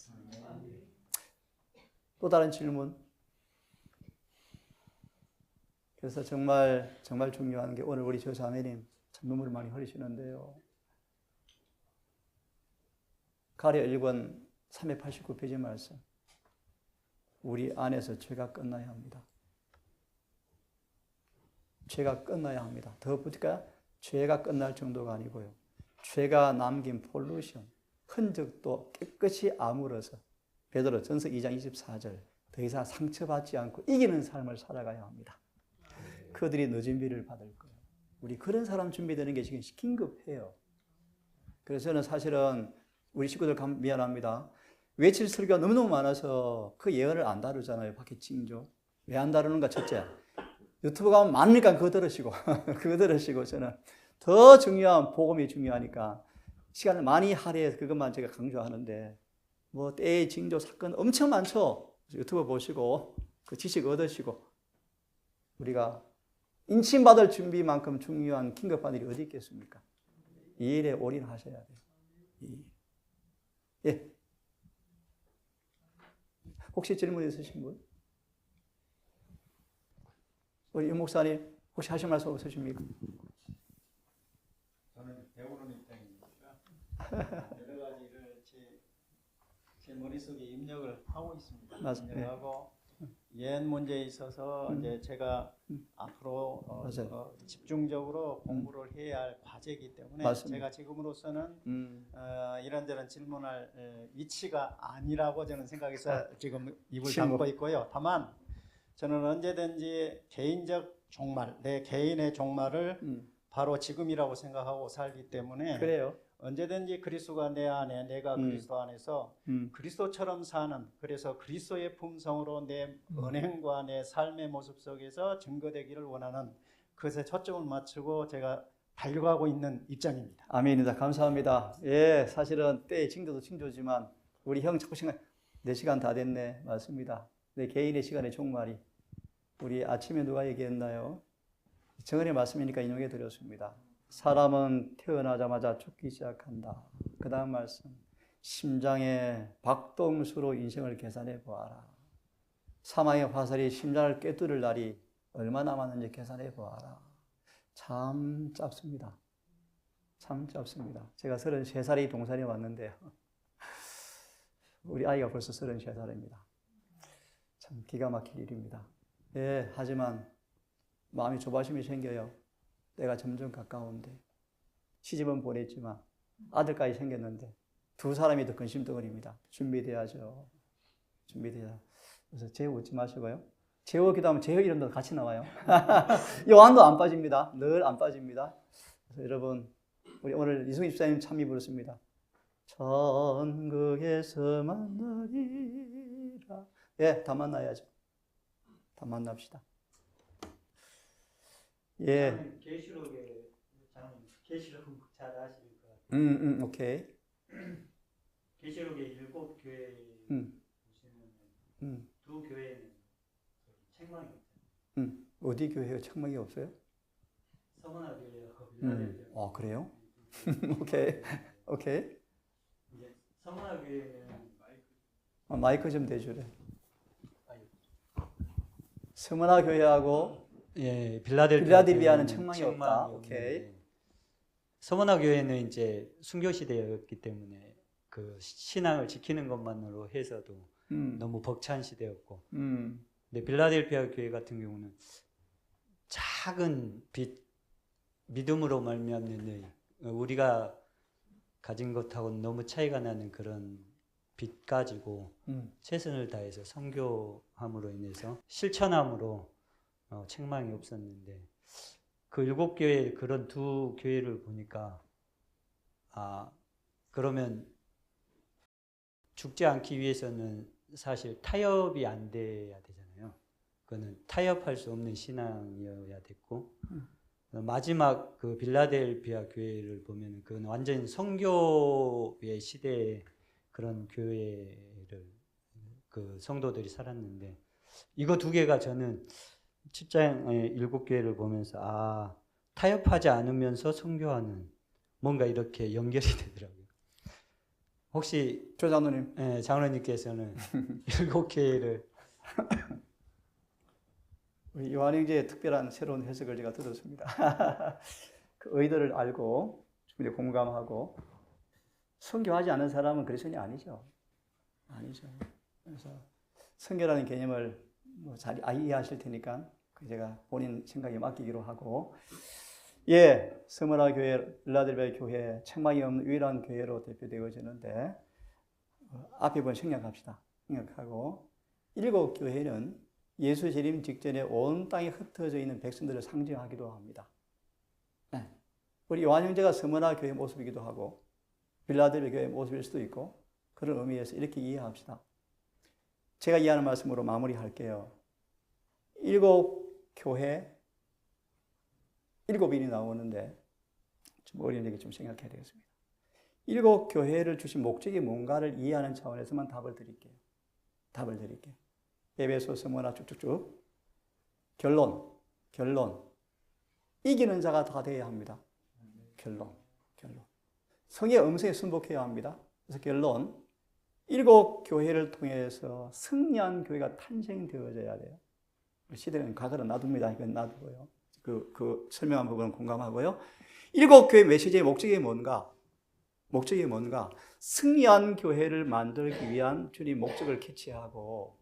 또 다른 질문. 그래서 정말 중요한 게 오늘 우리 저 자매님 참 눈물을 많이 흘리시는데요. 가랴 1권 389페이지 말씀. 우리 안에서 죄가 끝나야 합니다. 죄가 끝나야 합니다. 더 붙일까요? 죄가 끝날 정도가 아니고요. 죄가 남긴 폴루션, 흔적도 깨끗이 아물어서 베드로 전서 2장 24절 더 이상 상처받지 않고 이기는 삶을 살아가야 합니다. 그들이 늦은 비를 받을 거예요. 우리 그런 사람 준비되는 게 지금 긴급해요. 그래서 저는 사실은 우리 식구들 미안합니다. 외칠 설교가 너무너무 많아서 그 예언을 안 다루잖아요. 밖에 징조. 왜 안 다루는가? 첫째, 유튜브 가면 많으니까 그거 들으시고 그거 들으시고 저는 더 중요한 복음이 중요하니까 시간을 많이 할애해서 그것만 제가 강조하는데 뭐 때의 징조 사건 엄청 많죠. 유튜브 보시고 그 지식 얻으시고 우리가 인침받을 준비만큼 중요한 긴급한 일이 어디 있겠습니까? 이 일에 올인하셔야 돼요. 예. 혹시 질문 있으신 분? 우리 윤 목사님 혹시 하실 말씀 없으십니까? 저는 배우는 입장이니까 여러 가지를 제 머릿속에 입력을 하고 있습니다. 맞습니다. 입력하고 옛 문제에 있어서 이제 제가 앞으로 집중적으로 공부를 해야 할 과제이기 때문에 맞습니다. 제가 지금으로서는 이런저런 질문할 위치가 아니라고 저는 생각해서 지금 입을 닫고 있고요. 다만 저는 언제든지 개인적 종말, 내 개인의 종말을 바로 지금이라고 생각하고 살기 때문에 그래요. 언제든지 그리스도가 내 안에, 내가 그리스도 안에서 그리스도처럼 사는, 그래서 그리스도의 품성으로 내 언행과 내 삶의 모습 속에서 증거되기를 원하는 그것에 초점을 맞추고 제가 달려가고 있는 입장입니다. 아멘입니다. 감사합니다. 예, 사실은 때의 징조도 징조지만 우리 형 자꾸 생각, 내 시간 다 됐네. 맞습니다. 내 개인의 시간의 종말이. 우리 아침에 누가 얘기했나요? 정은의 말씀이니까 인용해 드렸습니다. 사람은 태어나자마자 죽기 시작한다. 그 다음 말씀. 심장의 박동수로 인생을 계산해 보아라. 사망의 화살이 심장을 꿰뚫을 날이 얼마 남았는지 계산해 보아라. 참 짧습니다. 참 짧습니다. 제가 33살이 동산에 왔는데요. 우리 아이가 벌써 33살입니다. 참 기가 막힐 일입니다. 예, 하지만 마음이 조바심이 생겨요. 내가 점점 가까운데 시집은 보냈지만 아들까지 생겼는데 두 사람이 더 근심덩어리입니다. 준비돼야죠. 준비돼야. 그래서 제호 웃지 마시고요. 제호 기도하면 제호 이름도 같이 나와요. 요한도 안 빠집니다. 늘 안 빠집니다. 그래서 여러분 우리 오늘 이승희 집사님 참미 부르습니다. 천국에서 만나리라. 예, 다 만나야죠. 다 만납시다. 예. 계시록에 계시록은 잘 아실 것 같아요. 오케이. 계시록의 7교회 보시면 두 교회는 책망이 없어요. 어디 교회가 책망이 없어요? 서머나 교회하고 빌라델피아. 아, 그래요? 오케이. 오케이. 이제 서머나 교회는 마이크 좀 대주래. 서머나 교회하고 예, 빌라델피아는 책망이 없다. 오케이. 서머나 교회는 이제 순교 시대였기 때문에 그 신앙을 지키는 것만으로 해서도 너무 벅찬 시대였고, 근데 빌라델피아 교회 같은 경우는 작은 빛, 믿음으로 말미암는 우리가 가진 것하고는 너무 차이가 나는 그런 빛 가지고 최선을 다해서 선교함으로 인해서 실천함으로 책망이 없었는데 그 7교회 그런 두 교회를 보니까 그러면 죽지 않기 위해서는 사실 타협이 안 돼야 되잖아요. 그거는 타협할 수 없는 신앙이어야 됐고 마지막 그 빌라델피아 교회를 보면 그건 완전 선교의 시대의 그런 교회를 그 성도들이 살았는데 이거 두 개가 저는 7장의 7교회를 보면서 타협하지 않으면서 선교하는 뭔가 이렇게 연결이 되더라고요. 혹시 조 장로님, 장로님께서는 7교회를 우리 요한행제의 특별한 새로운 해석을 제가 들었습니다. 그 의도를 알고 충분히 공감하고 선교하지 않은 사람은 그리스도인이 아니죠. 아니죠. 그래서 선교라는 개념을 잘 이해하실 테니까 제가 본인 생각에 맡기기로 하고, 예, 서머나 교회, 빌라델피아 교회 책망이 없는 유일한 교회로 대표되어지는데 앞에 본 생략합시다. 생략하고 7교회는 예수 재림 직전에 온 땅에 흩어져 있는 백성들을 상징하기도 합니다. 네. 우리 요한 형제가 서머나 교회 모습이기도 하고 빌라델피아 교회 모습일 수도 있고 그런 의미에서 이렇게 이해합시다. 제가 이해하는 말씀으로 마무리할게요. 7교회 7인이 나오는데 좀 어려운 얘기 좀 생각해야 되겠습니다. 7교회를 주신 목적이 뭔가를 이해하는 차원에서만 답을 드릴게요. 에베소, 스무나 쭉쭉쭉. 결론. 이기는 자가 다 되어야 합니다. 결론. 성의 음성에 순복해야 합니다. 그래서 결론. 7교회를 통해서 승리한 교회가 탄생되어져야 돼요. 시대는 과거로 놔둡니다. 이건 놔두고요. 그 설명한 부분은 공감하고요. 7교회 메시지의 목적이 뭔가? 목적이 뭔가? 승리한 교회를 만들기 위한 주님 목적을 캐치하고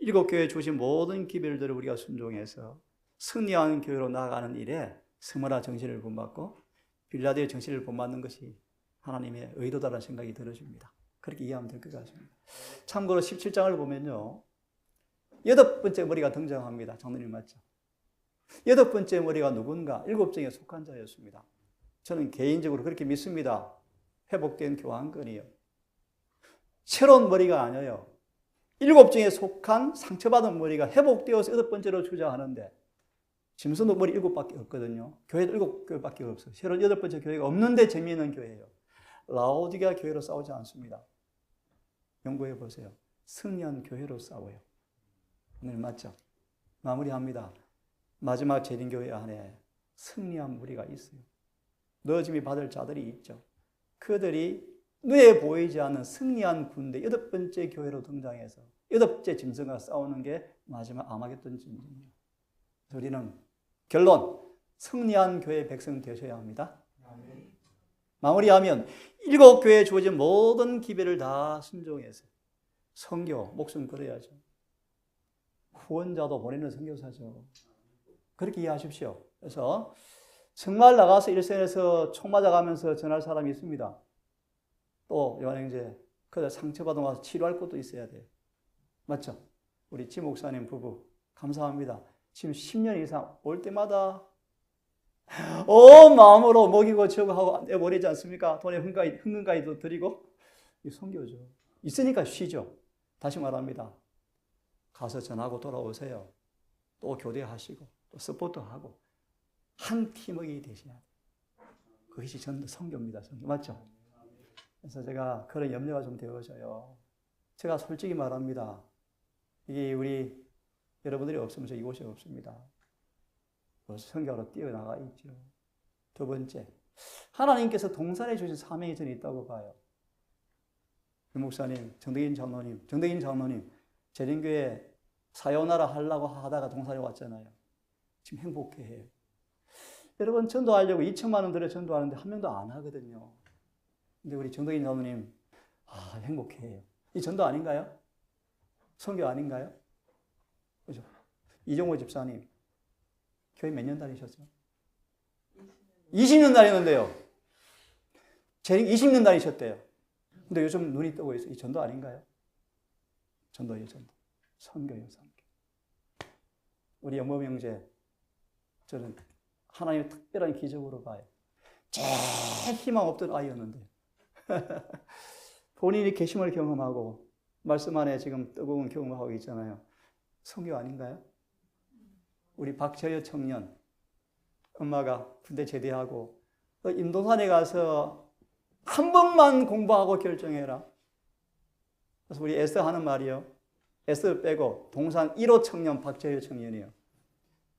7교회 주신 모든 기별들을 우리가 순종해서 승리한 교회로 나아가는 일에 스무라 정신을 본받고 빌라델 정신을 본받는 것이 하나님의 의도다라는 생각이 들어집니다. 그렇게 이해하면 될 것 같습니다. 참고로 17장을 보면요. 8번째 머리가 등장합니다. 장로님 맞죠? 8번째 머리가 누군가? 7정에 속한 자였습니다. 저는 개인적으로 그렇게 믿습니다. 회복된 교환권이요. 새로운 머리가 아니에요. 7정에 속한 상처받은 머리가 회복되어서 8번째로 주장하는데 짐승도 머리 7밖에 없거든요. 교회도 7교회밖에 없어요. 새로운 8번째 교회가 없는데 재미있는 교회예요. 라오디게아 교회로 싸우지 않습니다. 연구해 보세요. 승리한 교회로 싸워요. 오늘 맞죠? 마무리합니다. 마지막 재림교회 안에 승리한 무리가 있어요. 넣어짐이 받을 자들이 있죠. 그들이 눈에 보이지 않는 승리한 군대 8번째 교회로 등장해서 8번째 짐승과 싸우는 게 마지막 아마겟돈 전쟁이에요. 우리는 결론, 승리한 교회 백성 되셔야 합니다. 마무리하면 7교회에 주어진 모든 기별을 다 순종해서 선교, 목숨 걸어야죠. 후원자도 보내는 선교사죠. 그렇게 이해하십시오. 그래서 정말 나가서 일선에서 총 맞아가면서 전할 사람이 있습니다. 또 요한형제, 그들 상처받아 와서 치료할 것도 있어야 돼요. 맞죠? 우리 지 목사님 부부 감사합니다. 지금 10년 이상 올 때마다 온 마음으로 먹이고 저거 하고 내보내지 않습니까? 돈에 흥금가이도 드리고. 이 선교죠. 있으니까 쉬죠. 다시 말합니다. 가서 전하고 돌아오세요. 또 교대하시고 또 서포트하고 한 팀워크 되셔야 돼요. 그것이 전 선교입니다. 선교. 맞죠? 그래서 제가 그런 염려가 좀 되어져요. 제가 솔직히 말합니다. 이게 우리 여러분들이 없으면 저 이곳이 없습니다. 선교로 뛰어나가 있죠. 두 번째, 하나님께서 동산해 주신 사명이 저는 있다고 봐요. 유 목사님, 정덕인 장로님, 재림교회 사요나라 하려고 하다가 동산에 왔잖아요. 지금 행복해해요. 여러분 전도하려고 2천만 원 들여 전도하는데 한 명도 안 하거든요. 근데 우리 정덕인 장로님, 행복해해요. 이 전도 아닌가요? 선교 아닌가요? 그죠? 이종호 집사님, 교회 몇 년 다니셨어요? 20년 다녔는데요. 재림 20년 다니셨대요. 근데 요즘 눈이 뜨고 있어요. 이 전도 아닌가요? 전도예요, 전도. 선교예요, 선교. 우리 영범 형제, 저는 하나님의 특별한 기적으로 봐요. 제일 희망 없던 아이였는데 본인이 계심을 경험하고 말씀 안에 지금 뜨거운 경험하고 있잖아요. 선교 아닌가요? 우리 박철여 청년, 엄마가 군대 제대하고 임동산에 가서 한 번만 공부하고 결정해라. 그래서 우리 에스 하는 말이요. 에스 빼고 동산 1호 청년 박철여 청년이요.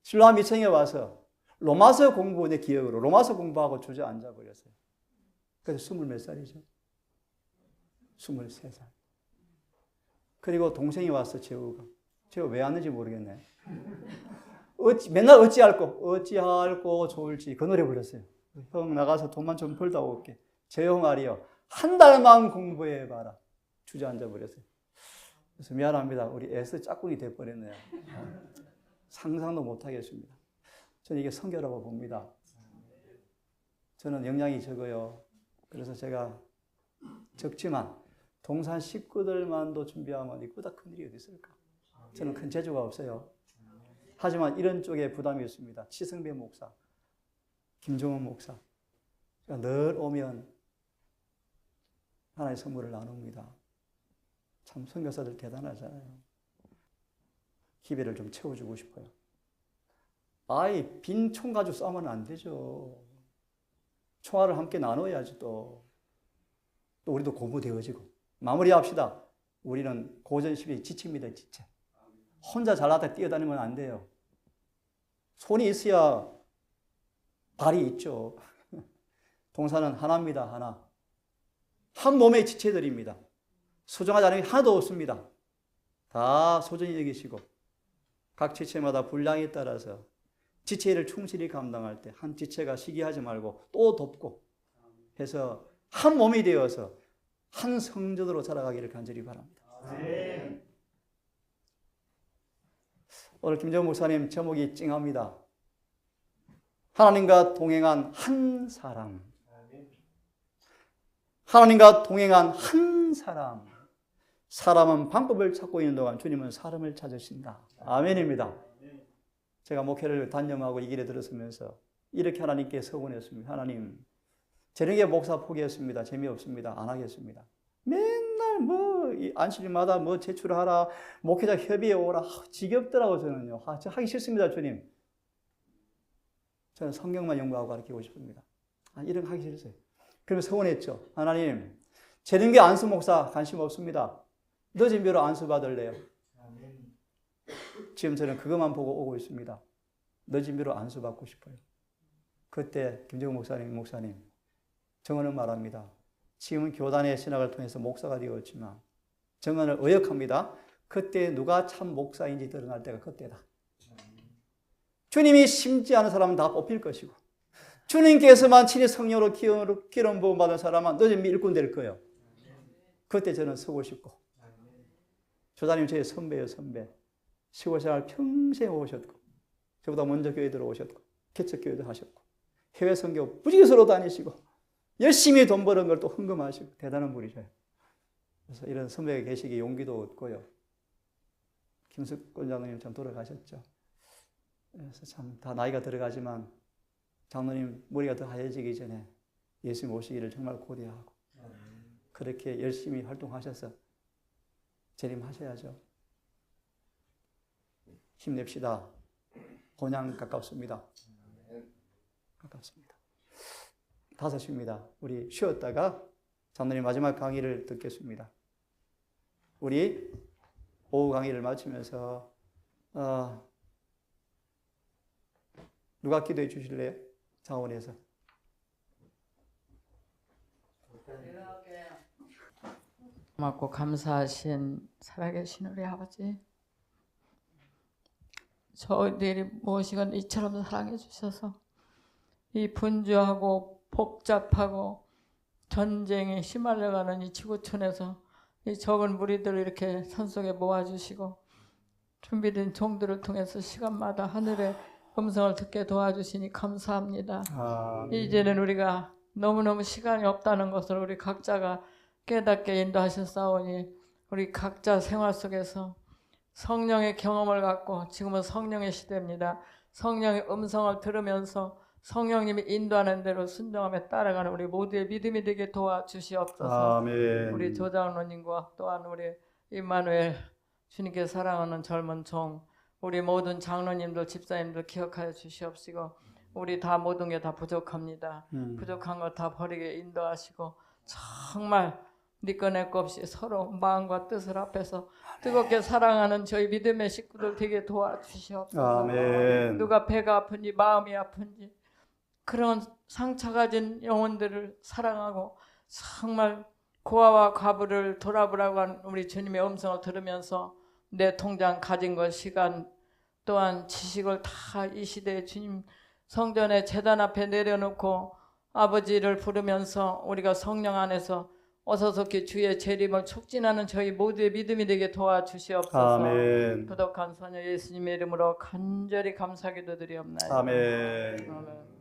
실로암 미청에 와서 로마서 공부, 내 기억으로 로마서 공부하고 주저앉아 버렸어요. 그래서 20몇 살이죠. 23살. 그리고 동생이 왔어, 재우가. 재우 왜 왔는지 모르겠네. 맨날 어찌할꼬 좋을지 그 노래 불렀어요. 형 나가서 돈만 좀 벌다 올게. 재우 말이요. 한 달만 공부해봐라. 주저앉아 버렸어요. 그래서 미안합니다. 우리 에스 짝꿍이 돼버렸네요. 상상도 못하겠습니다. 저는 이게 선교라고 봅니다. 저는 역량이 적어요. 그래서 제가 적지만 동산 식구들만도 준비하면 이보다 큰 일이 어디 있을까? 저는 큰 재주가 없어요. 하지만 이런 쪽에 부담이 있습니다. 치승배 목사, 김종원 목사. 늘 오면 하나의 선물을 나눕니다. 참 선교사들 대단하잖아요. 기회를 좀 채워주고 싶어요. 빈 총 가지고 싸우면 안 되죠. 총알을 함께 나눠야지 또 우리도 고무되어지고. 마무리합시다. 우리는 고전 시대의 지체입니다. 지체. 혼자 잘나다 뛰어다니면 안 돼요. 손이 있어야 발이 있죠. 동산은 하나입니다. 하나. 한 몸의 지체들입니다. 소중하지 않은 게 하나도 없습니다. 다 소중히 여기시고 각 지체마다 분량에 따라서 지체를 충실히 감당할 때 한 지체가 시기하지 말고 또 돕고 해서 한 몸이 되어서 한 성전으로 자라가기를 간절히 바랍니다. 오늘 김정은 목사님 제목이 찡합니다. 하나님과 동행한 한 사람. 하나님과 동행한 한 사람. 사람은 방법을 찾고 있는 동안 주님은 사람을 찾으신다. 아멘입니다. 제가 목회를 단념하고 이 길에 들어서면서 이렇게 하나님께 서원했습니다. 하나님, 저녁에 목사 포기했습니다. 재미없습니다. 안 하겠습니다. 맨날 안식일마다 제출하라, 목회자 협의회 오라. 지겹더라고 저는요. 저 하기 싫습니다, 주님. 저는 성경만 연구하고 가르치고 싶습니다. 이런 거 하기 싫었어요. 그러면 서원했죠. 하나님, 재능계 안수 목사 관심 없습니다. 늦은 벼로 안수 받을래요. 지금 저는 그것만 보고 오고 있습니다. 늦은 벼로 안수 받고 싶어요. 그때 김정은 목사님, 정언은 말합니다. 지금은 교단의 신학을 통해서 목사가 되었지만 정언을 의역합니다. 그때 누가 참 목사인지 드러날 때가 그때다. 주님이 심지 않은 사람은 다 뽑힐 것이고 주님께서만 친히 성령으로 기름 부음 받은 사람은 늦은 일꾼 될 거예요. 그때 저는 서고 싶고 조사님 저의 선배예요. 선배. 시골생활 평생 오셨고 저보다 먼저 교회 들어오셨고 개척교회도 하셨고 해외 선교 부지기수로 다니시고 열심히 돈 버는 걸 또 헌금하시고 대단한 분이셔요. 그래서 이런 선배가 계시기에 용기도 얻고요. 김숙권 장로님 참 돌아가셨죠. 그래서 참 다 나이가 들어가지만 장로님 머리가 더 하얘지기 전에 예수님 오시기를 정말 고대하고 그렇게 열심히 활동하셔서 재림하셔야죠. 힘냅시다. 곤양 가깝습니다. 가깝습니다. 5시입니다. 우리 쉬었다가 장로님 마지막 강의를 듣겠습니다. 우리 오후 강의를 마치면서 누가 기도해 주실래요? 자원에서. 고맙고 감사하신 살아계신 우리 아버지, 저희들이 무엇이건 이처럼 사랑해 주셔서 이 분주하고 복잡하고 전쟁에 시말려가는 이 지구촌에서 이 적은 무리들을 이렇게 산속에 모아주시고 준비된 종들을 통해서 시간마다 하늘의 음성을 듣게 도와주시니 감사합니다. 이제는 우리가 너무너무 시간이 없다는 것을 우리 각자가 깨닫게 인도하셨사오니 우리 각자 생활 속에서 성령의 경험을 갖고 지금은 성령의 시대입니다. 성령의 음성을 들으면서 성령님이 인도하는 대로 순종하며 따라가는 우리 모두의 믿음이 되게 도와주시옵소서. 아멘. 우리 조장로님과 또한 우리 임마누엘 주님께 사랑하는 젊은 종 우리 모든 장로님들 집사님들 기억하여 주시옵시고 우리 다 모든 게 다 부족합니다. 부족한 거 다 버리게 인도하시고 정말 네 거 내 거 없이 서로 마음과 뜻을 합해서 뜨겁게 사랑하는 저희 믿음의 식구들 되게 도와주시옵소서. 아멘. 누가 배가 아픈지 마음이 아픈지 그런 상처 가진 영혼들을 사랑하고 정말 고아와 과부를 돌아보라고 한 우리 주님의 음성을 들으면서 내 통장 가진 것 시간 또한 지식을 다 이 시대에 주님 성전의 제단 앞에 내려놓고 아버지를 부르면서 우리가 성령 안에서 어서속히 주의 재림을 촉진하는 저희 모두의 믿음이 되게 도와주시옵소서. 아멘. 부족한 소녀 예수님의 이름으로 간절히 감사기도 드리옵나이다. 아멘. 아멘.